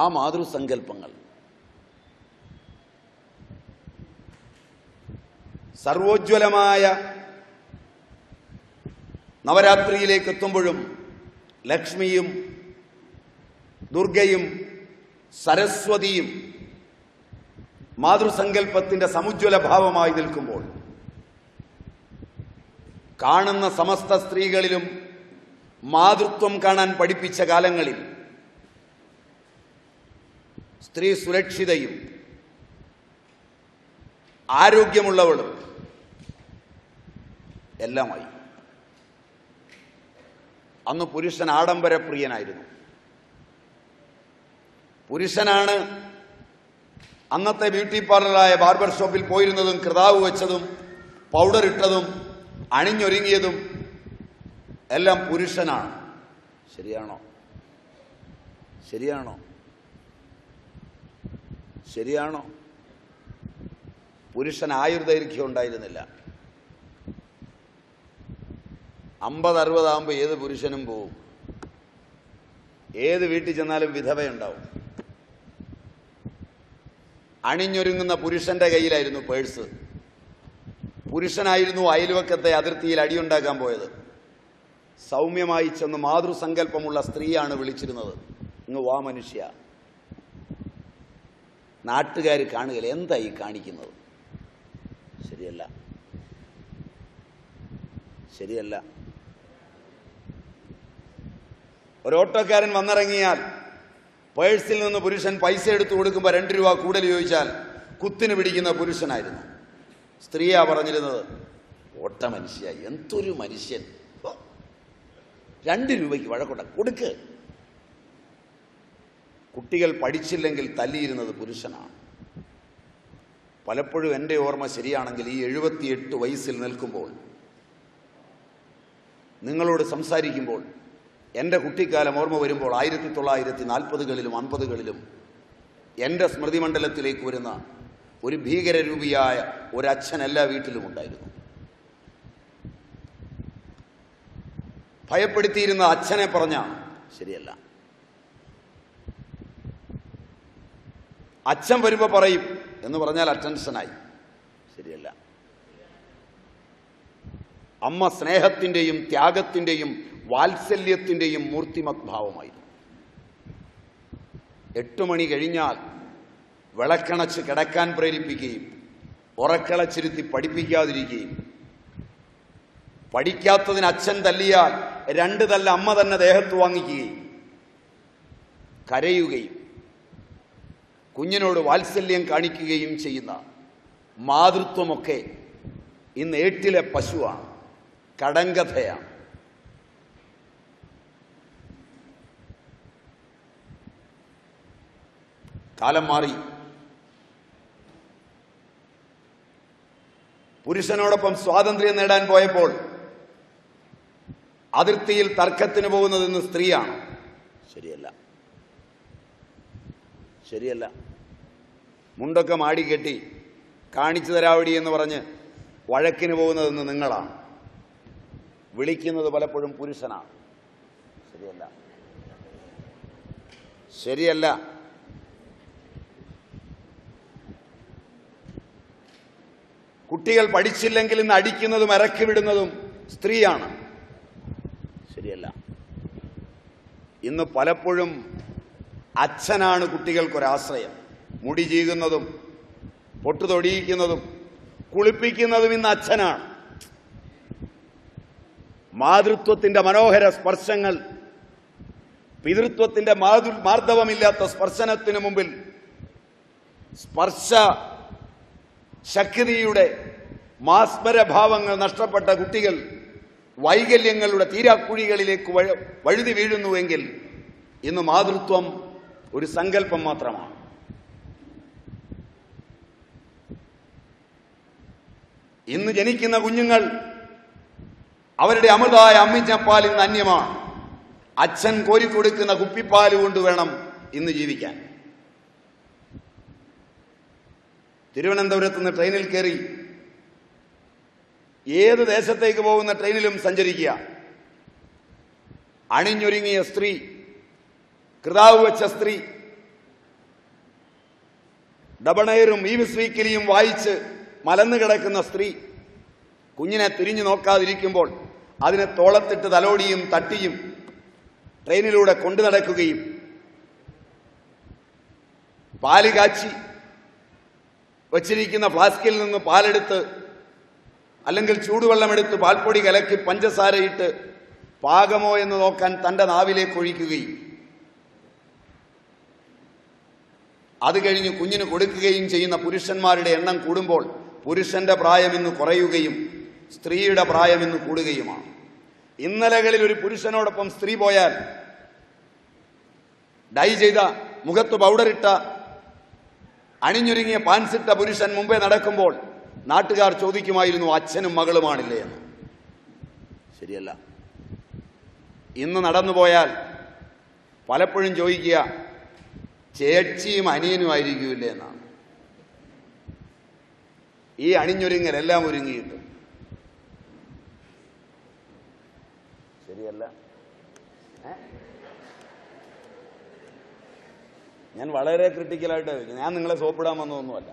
ആ മാതൃസങ്കല്പങ്ങൾ സർവോജ്വലമായ നവരാത്രിയിലേക്ക് എത്തുമ്പോഴും ലക്ഷ്മിയും ദുർഗയും സരസ്വതിയും മാതൃസങ്കല്പത്തിൻ്റെ സമുജ്വല ഭാവമായി നിൽക്കുമ്പോൾ കാണുന്ന സമസ്ത സ്ത്രീകളിലും മാതൃത്വം കാണാൻ പഠിപ്പിച്ച കാലങ്ങളിൽ സ്ത്രീ സുരക്ഷിതയും ആരോഗ്യമുള്ളവളും എല്ലാമായി. അന്ന് പുരുഷൻ ആഡംബരപ്രിയനായിരുന്നു. പുരുഷനാണ് അന്നത്തെ ബ്യൂട്ടി പാർലറായ ബാർബർ ഷോപ്പിൽ പോയിരുന്നതും കൃതാവ് വെച്ചതും പൗഡർ ഇട്ടതും അണിഞ്ഞൊരുങ്ങിയതും എല്ലാം പുരുഷനാണ്. ശരിയാണോ? ശരിയാണോ? ശരിയാണോ? പുരുഷൻ ആയുർദൈർഘ്യം ഉണ്ടായിരുന്നില്ല. 50-60 ആകുമ്പോൾ ഏത് പുരുഷനും പോവും. ഏത് വീട്ടിൽ ചെന്നാലും വിധവയുണ്ടാവും. അണിഞ്ഞൊരുങ്ങുന്ന പുരുഷന്റെ കയ്യിലായിരുന്നു പേഴ്സ്. പുരുഷനായിരുന്നു അയൽവക്കത്തെ അതിർത്തിയിൽ അടിയുണ്ടാക്കാൻ പോയത്. സൗമ്യമായി ചെന്ന് മാതൃസങ്കല്പമുള്ള സ്ത്രീയാണ് വിളിച്ചിരുന്നത്. ഇങ്ങ് വാ മനുഷ്യ. നാട്ടുകാർ കാണുകയില്ല, എന്താ ഈ കാണിക്കുന്നത്? ശരിയല്ല, ശരിയല്ല. ഒരു ഓട്ടോക്കാരൻ വന്നിറങ്ങിയാൽ പേഴ്സിൽ നിന്ന് പുരുഷൻ പൈസ എടുത്തു കൊടുക്കുമ്പോൾ 2 രൂപ കൂടുതൽ ചോദിച്ചാൽ കുത്തിന് പിടിക്കുന്ന പുരുഷനായിരുന്നു. സ്ത്രീയാ പറഞ്ഞിരുന്നത്, ഓട്ട മനുഷ്യ, എന്തൊരു മനുഷ്യൻ, 2 രൂപയ്ക്ക് വഴക്കൊണ്ട കൊടുക്ക്. കുട്ടികൾ പഠിച്ചില്ലെങ്കിൽ തല്ലിയിരുന്നത് പുരുഷനാണ്. പലപ്പോഴും എൻ്റെ ഓർമ്മ ശരിയാണെങ്കിൽ ഈ 78 വയസ്സിൽ നിൽക്കുമ്പോൾ നിങ്ങളോട് സംസാരിക്കുമ്പോൾ എൻ്റെ കുട്ടിക്കാലം ഓർമ്മ വരുമ്പോൾ 1940കളിലും 50കളിലും എൻ്റെ സ്മൃതിമണ്ഡലത്തിലേക്ക് വരുന്ന ഒരു ഭീകരരൂപിയായ ഒരച്ഛൻ എല്ലാ വീട്ടിലും ഉണ്ടായിരുന്നു. ഭയപ്പെടുത്തിയിരുന്ന അച്ഛനെ പറഞ്ഞാണ്. ശരിയല്ല. അച്ഛൻ വരുമ്പോൾ പറയും എന്ന് പറഞ്ഞാൽ അറ്റൻഷനായി. ശരിയല്ല. അമ്മ സ്നേഹത്തിൻ്റെയും ത്യാഗത്തിൻ്റെയും വാത്സല്യത്തിൻ്റെയും മൂർത്തിമത് ഭാവമായിരുന്നു. 8 മണി കഴിഞ്ഞാൽ വിളക്കണച്ച് കിടക്കാൻ പ്രേരിപ്പിക്കുകയും ഉറക്കളച്ചിരുത്തി പഠിപ്പിക്കാതിരിക്കുകയും പഠിക്കാത്തതിന് അച്ഛൻ തല്ലിയാൽ 2 തല്ല അമ്മ തന്നെ ദേഹത്ത് വാങ്ങിക്കുകയും കരയുകയും കുഞ്ഞിനോട് വാത്സല്യം കാണിക്കുകയും ചെയ്യുന്ന മാതൃത്വമൊക്കെ ഇന്ന് ഏട്ടിലെ പശുവാണ്, കടങ്കഥയാണ്. കാലം മാറി. പുരുഷനോടൊപ്പം സ്വാതന്ത്ര്യം നേടാൻ പോയപ്പോൾ അതിർത്തിയിൽ തർക്കത്തിന് പോകുന്നത് ഇന്ന് സ്ത്രീയാണ്. ശരിയല്ല, ശരിയല്ല. മുണ്ടൊക്കെ മാടിക്കെട്ടി കാണിച്ചു തരാവടി എന്ന് പറഞ്ഞ് വഴക്കിന് പോകുന്നതെന്ന് നിങ്ങളാണ്. വിളിക്കുന്നത് പലപ്പോഴും പുരുഷനാണ്. ശരിയല്ല, ശരിയല്ല. കുട്ടികൾ പഠിച്ചില്ലെങ്കിൽ ഇന്ന് അടിക്കുന്നതും ഇറക്കി വിടുന്നതും സ്ത്രീയാണ്. ശരിയല്ല. ഇന്ന് പലപ്പോഴും അച്ഛനാണ് കുട്ടികൾക്കൊരാശ്രയം. മുടി ചീകുന്നതും പൊട്ടുതൊടിയിക്കുന്നതും കുളിപ്പിക്കുന്നതും ഇന്ന് അച്ഛനാണ്. മാതൃത്വത്തിന്റെ മനോഹര സ്പർശങ്ങൾ പിതൃത്വത്തിന്റെ മാർദ്ദവമില്ലാത്ത സ്പർശനത്തിന് മുമ്പിൽ സ്പർശ ശക്തിയുടെ മാസ്മരഭാവങ്ങൾ നഷ്ടപ്പെട്ട കുട്ടികൾ വൈകല്യങ്ങളുടെ തീരാക്കുഴികളിലേക്ക് വഴുതി വീഴുന്നുവെങ്കിൽ ഇന്ന് മാതൃത്വം ഒരു സങ്കല്പം മാത്രമാണ്. ഇന്ന് ജനിക്കുന്ന കുഞ്ഞുങ്ങൾ അവരുടെ അമൃതായ അമ്മിഞ്ഞപ്പാൽ ഇന്ന് അന്യമാണ്. അച്ഛൻ കോരിക്കൊടുക്കുന്ന കുപ്പിപ്പാൽ കൊണ്ട് വേണം ഇന്ന് ജീവിക്കാൻ. തിരുവനന്തപുരത്ത് നിന്ന് ട്രെയിനിൽ കയറി ഏത് ദേശത്തേക്ക് പോകുന്ന ട്രെയിനിലും സഞ്ചരിക്കുക. അണിഞ്ഞൊരുങ്ങിയ സ്ത്രീ, കൃതാവ് വെച്ച സ്ത്രീ, ഡബണയറും ഈവിസ് വീക്കിലിയും വായിച്ച് മലന്നു കിടക്കുന്ന സ്ത്രീ കുഞ്ഞിനെ തിരിഞ്ഞു നോക്കാതിരിക്കുമ്പോൾ അതിനെ തോളത്തിട്ട് തലോടിയും തട്ടിയും ട്രെയിനിലൂടെ കൊണ്ടു നടക്കുകയും പാല് കാച്ചി വച്ചിരിക്കുന്ന ഫ്ലാസ്കിൽ നിന്ന് പാലെടുത്ത് അല്ലെങ്കിൽ ചൂടുവെള്ളമെടുത്ത് പാൽപ്പൊടി കലക്കി പഞ്ചസാരയിട്ട് പാകമോ എന്ന് നോക്കാൻ തൻ്റെ നാവിലേക്ക് ഒഴിക്കുകയും അത് കഴിഞ്ഞ് കുഞ്ഞിന് കൊടുക്കുകയും ചെയ്യുന്ന പുരുഷന്മാരുടെ എണ്ണം കൂടുമ്പോൾ പുരുഷന്റെ പ്രായം ഇന്ന് കുറയുകയും സ്ത്രീയുടെ പ്രായം ഇന്ന് കൂടുകയുമാണ്. ഇന്നലകളിൽ ഒരു പുരുഷനോടൊപ്പം സ്ത്രീ പോയാൽ ഡൈ ചെയ്ത, മുഖത്ത് പൗഡറിട്ട, അണിഞ്ഞൊരുങ്ങിയ പാൻസിട്ട പുരുഷൻ മുമ്പേ നടക്കുമ്പോൾ നാട്ടുകാർ ചോദിക്കുമായിരുന്നു അച്ഛനും മകളുമാണില്ലേ എന്ന്. ശരിയല്ല. ഇന്ന് നടന്നുപോയാൽ പലപ്പോഴും ചോദിക്കുക ചേച്ചിയും അനിയനുമായിരിക്കൂല്ലേ എന്നാണ്. ഈ അണിഞ്ഞൊരുങ്ങൽ എല്ലാം ഒരുങ്ങിയിട്ട് ശരിയല്ല. ഞാൻ വളരെ ക്രിട്ടിക്കലായിട്ട് ഞാൻ നിങ്ങളെ സോപ്പിടാൻ വന്നതൊന്നുമല്ല.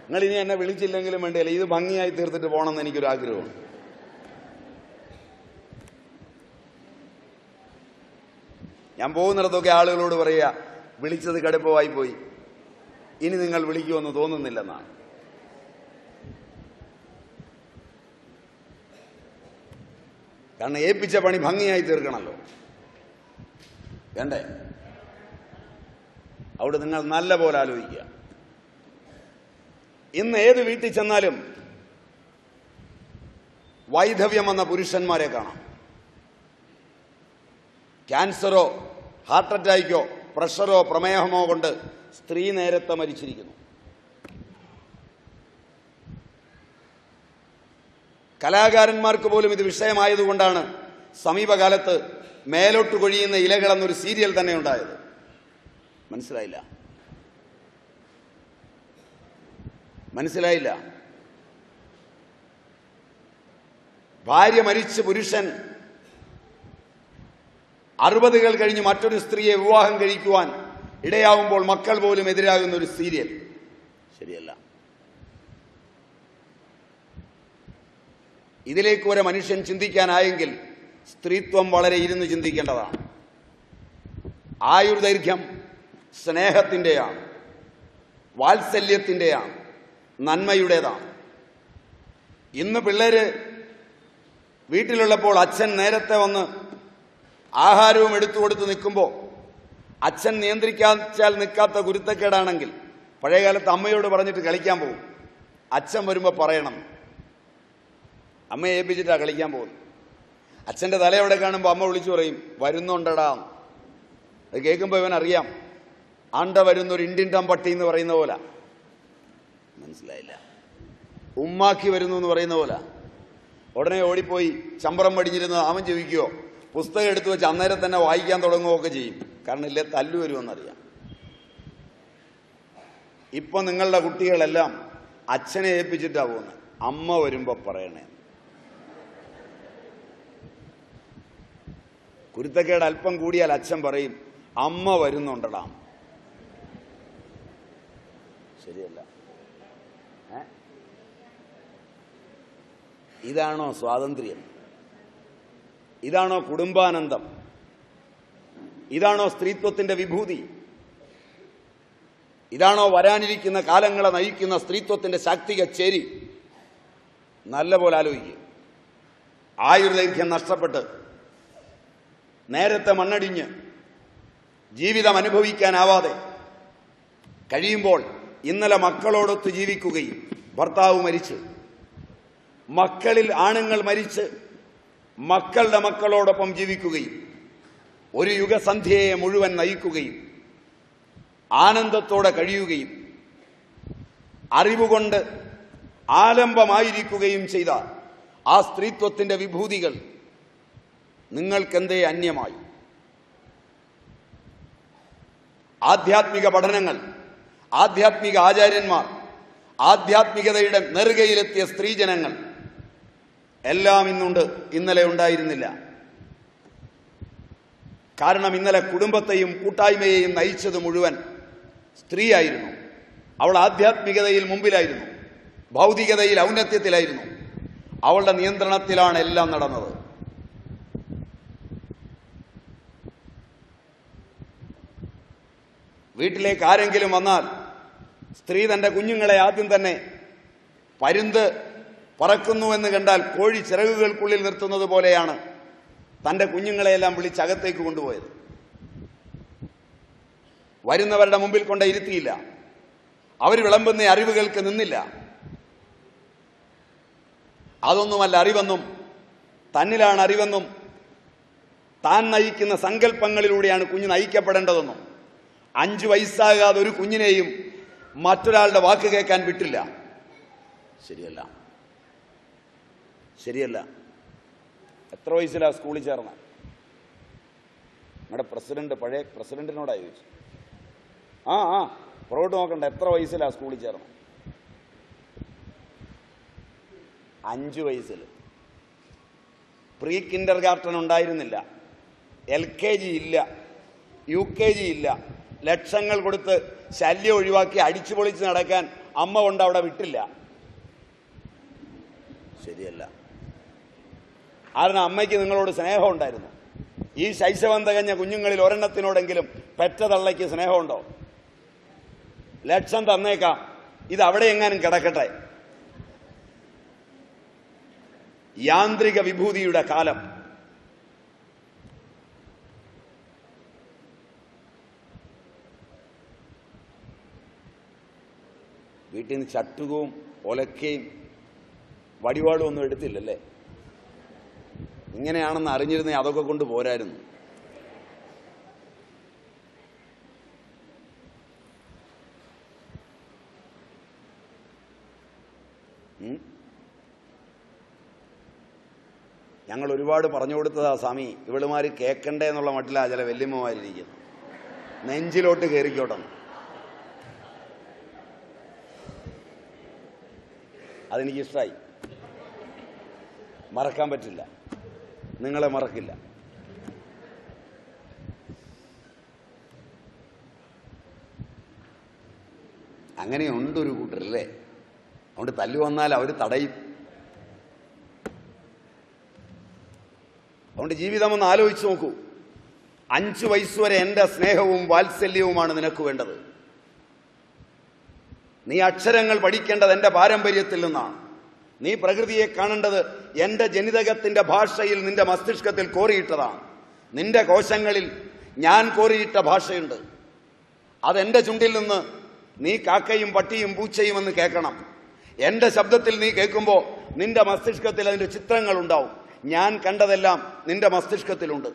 നിങ്ങൾ ഇനി എന്നെ വിളിച്ചില്ലെങ്കിലും വേണ്ടിയല്ല, ഇത് ഭംഗിയായി തീർത്തിട്ട് പോകണമെന്ന് എനിക്കൊരു ആഗ്രഹമാണ്. ഞാൻ പോകുന്നിടത്തൊക്കെ ആളുകളോട് പറയുക വിളിച്ചത് കടുപ്പമായി പോയി, ഇനി നിങ്ങൾ വിളിക്കുമെന്ന് തോന്നുന്നില്ലെന്നാണ്. കാരണം ഏൽപ്പിച്ച പണി ഭംഗിയായി തീർക്കണമല്ലോ, വേണ്ടേ? അവിടെ നിങ്ങൾ നല്ല പോലെ ആലോചിക്കുക. ഇന്ന് ഏത് വീട്ടിൽ ചെന്നാലും വൈധവ്യം വന്ന പുരുഷന്മാരെ കാണാം. ക്യാൻസറോ ഹാർട്ട് അറ്റാക്കോ പ്രഷറോ പ്രമേഹമോ കൊണ്ട് സ്ത്രീ നേരത്തെ മരിച്ചിരിക്കുന്നു. കലാകാരന്മാർക്ക് പോലും ഇത് വിഷയമായതുകൊണ്ടാണ് സമീപകാലത്ത് മേലോട്ട് കൊഴിയുന്ന ഇലകൾ എന്നൊരു സീരിയൽ തന്നെ ഉണ്ടായത്. മനസ്സിലായില്ല. ഭാര്യ മരിച്ച് പുരുഷൻ 60 കഴിഞ്ഞ് മറ്റൊരു സ്ത്രീയെ വിവാഹം കഴിക്കുവാൻ ഇടയാവുമ്പോൾ മക്കൾ പോലും എതിരാകുന്ന ഒരു സീരിയൽ. ശരിയല്ല. ഇതിലേക്ക് ഒരു മനുഷ്യൻ ചിന്തിക്കാനായെങ്കിൽ സ്ത്രീത്വം വളരെ ഇരുന്ന് ചിന്തിക്കേണ്ടതാണ്. ആയുർദൈർഘ്യം സ്നേഹത്തിൻ്റെയാണ്, വാത്സല്യത്തിൻ്റെയാണ്, നന്മയുടേതാണ്. ഇന്ന് പിള്ളേര് വീട്ടിലുള്ളപ്പോൾ അച്ഛൻ നേരത്തെ വന്ന് ആഹാരവും എടുത്തു കൊടുത്ത് നിൽക്കുമ്പോൾ അച്ഛൻ നിയന്ത്രിക്കാച്ചാൽ നിൽക്കാത്ത കുരുത്തക്കേടാണെങ്കിൽ പഴയകാലത്ത് അമ്മയോട് പറഞ്ഞിട്ട് കളിക്കാൻ പോകും. അച്ഛൻ വരുമ്പോൾ പറയണം, അമ്മയെ ഏൽപ്പിച്ചിട്ടാണ് കളിക്കാൻ പോകുന്നത്. അച്ഛൻ്റെ തലയോടെ കാണുമ്പോൾ അമ്മ വിളിച്ചു പറയും വരുന്നുണ്ടടാ. അത് കേൾക്കുമ്പോൾ ഇവനറിയാം ആണ്ട വരുന്നൊരു ഇന്ത്യൻ പട്ടി എന്ന് പറയുന്ന പോലെ. മനസ്സിലായില്ല. ഉമ്മാക്കി വരുന്നു എന്ന് പറയുന്ന പോലെ. ഉടനെ ഓടിപ്പോയി ചമ്പറം പടിഞ്ഞിരുന്ന് അവൻ ചോദിക്കുവോ, പുസ്തകം എടുത്തു വെച്ച് അന്നേരം തന്നെ വായിക്കാൻ തുടങ്ങുകയൊക്കെ ചെയ്യും. കാരണം ഇല്ലേ തല്ലു വരുമെന്നറിയാം. ഇപ്പൊ നിങ്ങളുടെ കുട്ടികളെല്ലാം അച്ഛനെ ഏൽപ്പിച്ചിട്ടാ പോകുന്നത്. അമ്മ വരുമ്പോ പറയണേ. കുരുത്തക്കേട് അല്പം കൂടിയാൽ അച്ഛൻ പറയും അമ്മ വരുന്നുണ്ടടാ. ശരിയല്ല. ഇതാണോ സ്വാതന്ത്ര്യം? ഇതാണോ കുടുംബാനന്ദം? ഇതാണോ സ്ത്രീത്വത്തിന്റെ വിഭൂതി? ഇതാണോ വരാനിരിക്കുന്ന കാലങ്ങളെ നയിക്കുന്ന സ്ത്രീത്വത്തിന്റെ ശാക്തിക ചേരി? നല്ല പോലെ ആലോചിക്കുക. ആയുർദൈർഘ്യം നഷ്ടപ്പെട്ട് നേരത്തെ മണ്ണടിഞ്ഞ് ജീവിതം അനുഭവിക്കാനാവാതെ കഴിയുമ്പോൾ ഇന്നലെ മക്കളോടൊത്ത് ജീവിക്കുകയും ഭർത്താവ് മരിച്ച് മക്കളിൽ ആണുങ്ങൾ മരിച്ച് മക്കളുടെ മക്കളോടൊപ്പം ജീവിക്കുകയും ഒരു യുഗസന്ധ്യയെ മുഴുവൻ നയിക്കുകയും ആനന്ദത്തോടെ കഴിയുകയും അറിവുകൊണ്ട് ആലംബമായിരിക്കുകയും ചെയ്ത ആ സ്ത്രീത്വത്തിന്റെ വിഭൂതികൾ നിങ്ങൾക്കെന്തേ അന്യമായി? ആധ്യാത്മിക പഠനങ്ങൾ, ആധ്യാത്മിക ആചാര്യന്മാർ, ആധ്യാത്മികതയുടെ നെറുകയിലെത്തിയ സ്ത്രീജനങ്ങൾ എല്ലാം ഇന്നുണ്ട്, ഇന്നലെ ഉണ്ടായിരുന്നില്ല. കാരണം ഇന്നലെ കുടുംബത്തെയും കൂട്ടായ്മയെയും നയിച്ചത് മുഴുവൻ സ്ത്രീയായിരുന്നു. അവൾ ആധ്യാത്മികതയിൽ മുമ്പിലായിരുന്നു, ഭൗതികതയിൽ ഔന്നത്യത്തിലായിരുന്നു. അവളുടെ നിയന്ത്രണത്തിലാണ് എല്ലാം നടന്നത്. വീട്ടിലേക്ക് ആരെങ്കിലും വന്നാൽ സ്ത്രീ തന്റെ കുഞ്ഞുങ്ങളെ ആദ്യം തന്നെ പരുന്ത് പറക്കുന്നുവെന്ന് കണ്ടാൽ കോഴി ചിറകുകൾക്കുള്ളിൽ നിർത്തുന്നത് പോലെയാണ് തന്റെ കുഞ്ഞുങ്ങളെയെല്ലാം വിളിച്ചകത്തേക്ക് കൊണ്ടുപോയത്. വരുന്നവരുടെ മുമ്പിൽ കൊണ്ട് ഇരുത്തിയില്ല. അവർ വിളമ്പുന്ന അറിവുകൾക്ക് നിന്നില്ല. അതൊന്നുമല്ല അറിവെന്നും തന്നിലാണ് അറിവെന്നും താൻ നയിക്കുന്ന സങ്കല്പങ്ങളിലൂടെയാണ് കുഞ്ഞ് നയിക്കപ്പെടേണ്ടതെന്നും 5 വയസ്സാകാതെ ഒരു കുഞ്ഞിനെയും മറ്റൊരാളുടെ വാക്ക് കേൾക്കാൻ വിട്ടില്ല. ശരിയല്ല, ശരിയല്ല. എത്ര വയസ്സിലാ സ്കൂളിൽ ചേർന്ന? നമ്മുടെ പ്രസിഡന്റ്, പഴയ പ്രസിഡന്റിനോടാ ചോദിച്ചു. പുറകോട്ട് നോക്കണ്ട, എത്ര വയസ്സിലാ സ്കൂളിൽ ചേർന്ന? 5 വയസ്സിൽ. പ്രീ കിൻഡർ ഗാർട്ടൻ ഉണ്ടായിരുന്നില്ല, LKG ഇല്ല, UKG ഇല്ല. ലക്ഷങ്ങൾ കൊടുത്ത് ശല്യം ഒഴിവാക്കി അടിച്ചു പൊളിച്ച് നടക്കാൻ അമ്മ കൊണ്ട് അവിടെ വിട്ടില്ല. ശരിയല്ല. കാരണം അമ്മയ്ക്ക് നിങ്ങളോട് സ്നേഹം ഉണ്ടായിരുന്നു. ഈ ശൈശവം തികഞ്ഞ കുഞ്ഞുങ്ങളിൽ ഒരെണ്ണത്തിനോടെങ്കിലും പെറ്റ തള്ളയ്ക്ക് സ്നേഹമുണ്ടോ? ലക്ഷം തന്നേക്കാം, ഇത് അവിടെ എങ്ങാനും കിടക്കട്ടെ. യാന്ത്രിക വിഭൂതിയുടെ കാലം. വീട്ടിൽ നിന്ന് ചട്ടുകവും ഒലക്കയും വടിവാളും ഒന്നും എടുത്തില്ലല്ലേ? ഇങ്ങനെയാണെന്ന് അറിഞ്ഞിരുന്നേ അതൊക്കെ കൊണ്ട് പോരായിരുന്നു. ഞങ്ങൾ ഒരുപാട് പറഞ്ഞു കൊടുത്തതാ സ്വാമി, ഇവളുമാര് കേൾക്കണ്ടേ എന്നുള്ള മട്ടിലാ ചില വല്യമ്മമാരിയിരിക്കുന്നു. നെഞ്ചിലോട്ട് കയറിക്കോട്ടെ. അതെനിക്കിഷ്ടമായി. മറക്കാൻ പറ്റില്ല, നിങ്ങളെ മറക്കില്ല. അങ്ങനെയുണ്ട് ഒരു കൂട്ടരല്ലേ. അതുകൊണ്ട് തല്ലു വന്നാൽ അവർ തടയും. അതുകൊണ്ട് ജീവിതം ഒന്ന് ആലോചിച്ച് നോക്കൂ. 5 വയസ്സുവരെ എൻ്റെ സ്നേഹവും വാത്സല്യവുമാണ് നിനക്ക് വേണ്ടത്. നീ അക്ഷരങ്ങൾ പഠിക്കേണ്ടത് എൻ്റെ പാരമ്പര്യത്തിൽ നിന്നാണ്. നീ പ്രകൃതിയെ കാണേണ്ടത് എൻ്റെ ജനിതകത്തിന്റെ ഭാഷയിൽ നിന്റെ മസ്തിഷ്കത്തിൽ കോറിയിട്ടതാണ്. നിന്റെ കോശങ്ങളിൽ ഞാൻ കോറിയിട്ട ഭാഷയുണ്ട്. അതെന്റെ ചുണ്ടിൽ നിന്ന് നീ കാക്കയും പട്ടിയും പൂച്ചയും എന്ന് കേൾക്കണം. എൻ്റെ ശബ്ദത്തിൽ നീ കേൾക്കുമ്പോൾ നിന്റെ മസ്തിഷ്കത്തിൽ അതിൻ്റെ ചിത്രങ്ങൾ ഉണ്ടാവും. ഞാൻ കണ്ടതെല്ലാം നിന്റെ മസ്തിഷ്കത്തിലുണ്ട്.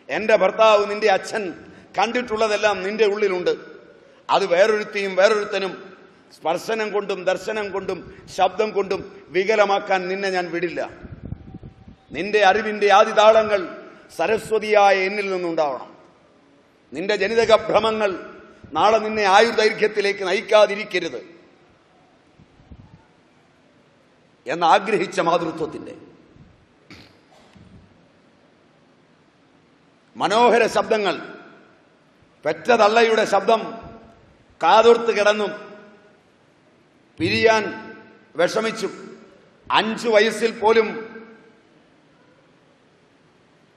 എൻ്റെ ഭർത്താവ്, നിന്റെ അച്ഛൻ കണ്ടിട്ടുള്ളതെല്ലാം നിന്റെ ഉള്ളിലുണ്ട്. അത് വേറൊരുത്തനും സ്പർശനം കൊണ്ടും ദർശനം കൊണ്ടും ശബ്ദം കൊണ്ടും വികലമാക്കാൻ നിന്നെ ഞാൻ വിടില്ല. നിന്റെ അറിവിന്റെ ആദിതാളങ്ങൾ സരസ്വതിയായ എന്നിൽ നിന്നുണ്ടാവണം. നിന്റെ ജനിതക ഭ്രമങ്ങൾ നാളെ നിന്നെ ആയുർദൈർഘ്യത്തിലേക്ക് നയിക്കാതിരിക്കരുത് എന്നാഗ്രഹിച്ച മാതൃത്വത്തിന്റെ മനോഹര ശബ്ദങ്ങൾ. പെറ്റ തള്ളയുടെ ശബ്ദം കാതോർത്ത് കിടന്നും പിരിയാൻ വിഷമിച്ചു. 5 വയസ്സിൽ പോലും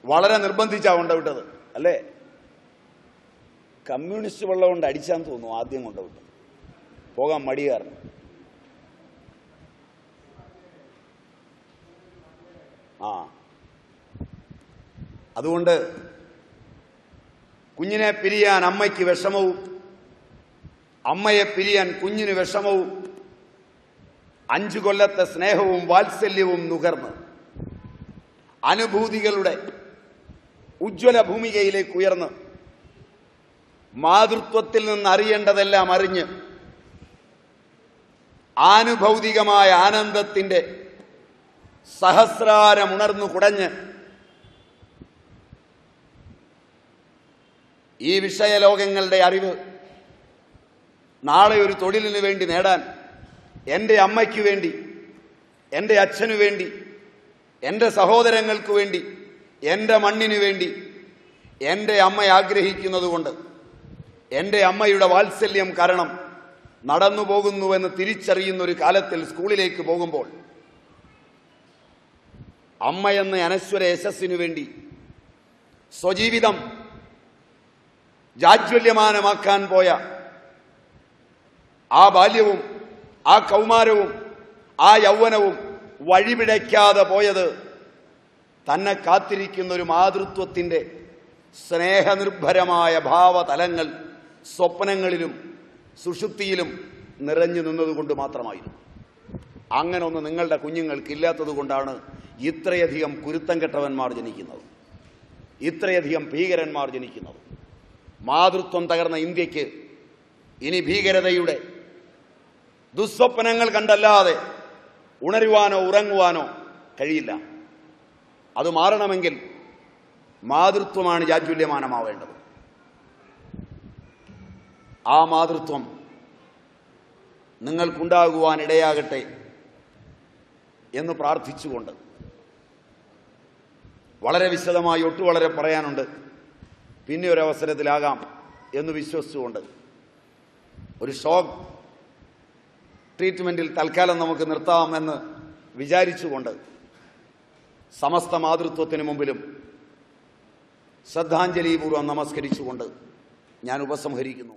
വളരെ നിർബന്ധിച്ചാ കൊണ്ടുവിട്ടത് അല്ലേ? കമ്മ്യൂണിസ്റ്റ് വെള്ളം കൊണ്ട് അടിച്ചാന്ന് തോന്നുന്നു ആദ്യം കൊണ്ടുവിട്ടത്. പോകാൻ മടിയായിരുന്നു. അതുകൊണ്ട് കുഞ്ഞിനെ പിരിയാൻ അമ്മയ്ക്ക് വിഷമവും അമ്മയെ പിരിയാൻ കുഞ്ഞിന് വിഷമവും 5 കൊല്ലത്തെ സ്നേഹവും വാത്സല്യവും നുകർന്ന് അനുഭൂതികളുടെ ഉജ്ജ്വല ഭൂമികയിലേക്ക് ഉയർന്ന് മാതൃത്വത്തിൽ നിന്ന് അറിയേണ്ടതെല്ലാം അറിഞ്ഞ് ആനുഭൗതികമായ ആനന്ദത്തിന്റെ സഹസ്രാരമുണർന്നു കുടഞ്ഞ് ഈ വിഷയലോകങ്ങളുടെ അറിവ് നാളെ ഒരു തൊഴിലിനു വേണ്ടി നേടാൻ എൻ്റെ അമ്മയ്ക്ക് വേണ്ടി, എൻ്റെ അച്ഛനു വേണ്ടി, എൻ്റെ സഹോദരങ്ങൾക്ക് വേണ്ടി, എൻ്റെ മണ്ണിനു വേണ്ടി എൻ്റെ അമ്മ ആഗ്രഹിക്കുന്നതുകൊണ്ട് എൻ്റെ അമ്മയുടെ വാത്സല്യം കാരണം നടന്നു പോകുന്നുവെന്ന് തിരിച്ചറിയുന്ന ഒരു കാലത്തിൽ സ്കൂളിലേക്ക് പോകുമ്പോൾ അമ്മയെന്ന അനശ്വര യശസ്സിനു വേണ്ടി സ്വജീവിതം ജാജ്വല്യമാനമാക്കാൻ പോയ ആ ബാല്യവും ആ കൗമാരവും ആ യൗവനവും വഴിപിഴയ്ക്കാതെ പോയത് തന്നെ കാത്തിരിക്കുന്ന ഒരു മാതൃത്വത്തിന്റെ സ്നേഹനിർഭരമായ ഭാവതലങ്ങൾ സ്വപ്നങ്ങളിലും സുഷുപ്തിയിലും നിറഞ്ഞു നിന്നതുകൊണ്ട് മാത്രമായിരുന്നു. അങ്ങനെ ഒന്ന് നിങ്ങളുടെ കുഞ്ഞുങ്ങൾക്ക് ഇല്ലാത്തത് കൊണ്ടാണ് ഇത്രയധികം കുരുത്തം കെട്ടവന്മാർ ജനിക്കുന്നത്, ഇത്രയധികം ഭീകരന്മാർ ജനിക്കുന്നത്. മാതൃത്വം തകർന്ന ഇന്ത്യക്ക് ഇനി ഭീകരതയുടെ ദുസ്വപ്നങ്ങൾ കണ്ടല്ലാതെ ഉണരുവാനോ ഉറങ്ങുവാനോ കഴിയില്ല. അത് മാറണമെങ്കിൽ മാതൃത്വമാണ് ജാജ്വല്യമാനമാവേണ്ടത്. ആ മാതൃത്വം നിങ്ങൾക്കുണ്ടാകുവാൻ ഇടയാകട്ടെ എന്ന് പ്രാർത്ഥിച്ചുകൊണ്ട്, വളരെ വിശദമായി വളരെ പറയാനുണ്ട്, പിന്നെ ഒരു അവസരത്തിലാകാം എന്ന് വിശ്വസിച്ചുകൊണ്ട് ഒരു ഷോക്ക് ട്രീറ്റ്മെന്റിൽ തൽക്കാലം നമുക്ക് നിർത്താമെന്ന് വിചാരിച്ചുകൊണ്ട് സമസ്ത മാതൃത്വത്തിന് മുമ്പിലും ശ്രദ്ധാഞ്ജലിപൂർവ്വം നമസ്കരിച്ചുകൊണ്ട് ഞാൻ ഉപസംഹരിക്കുന്നു.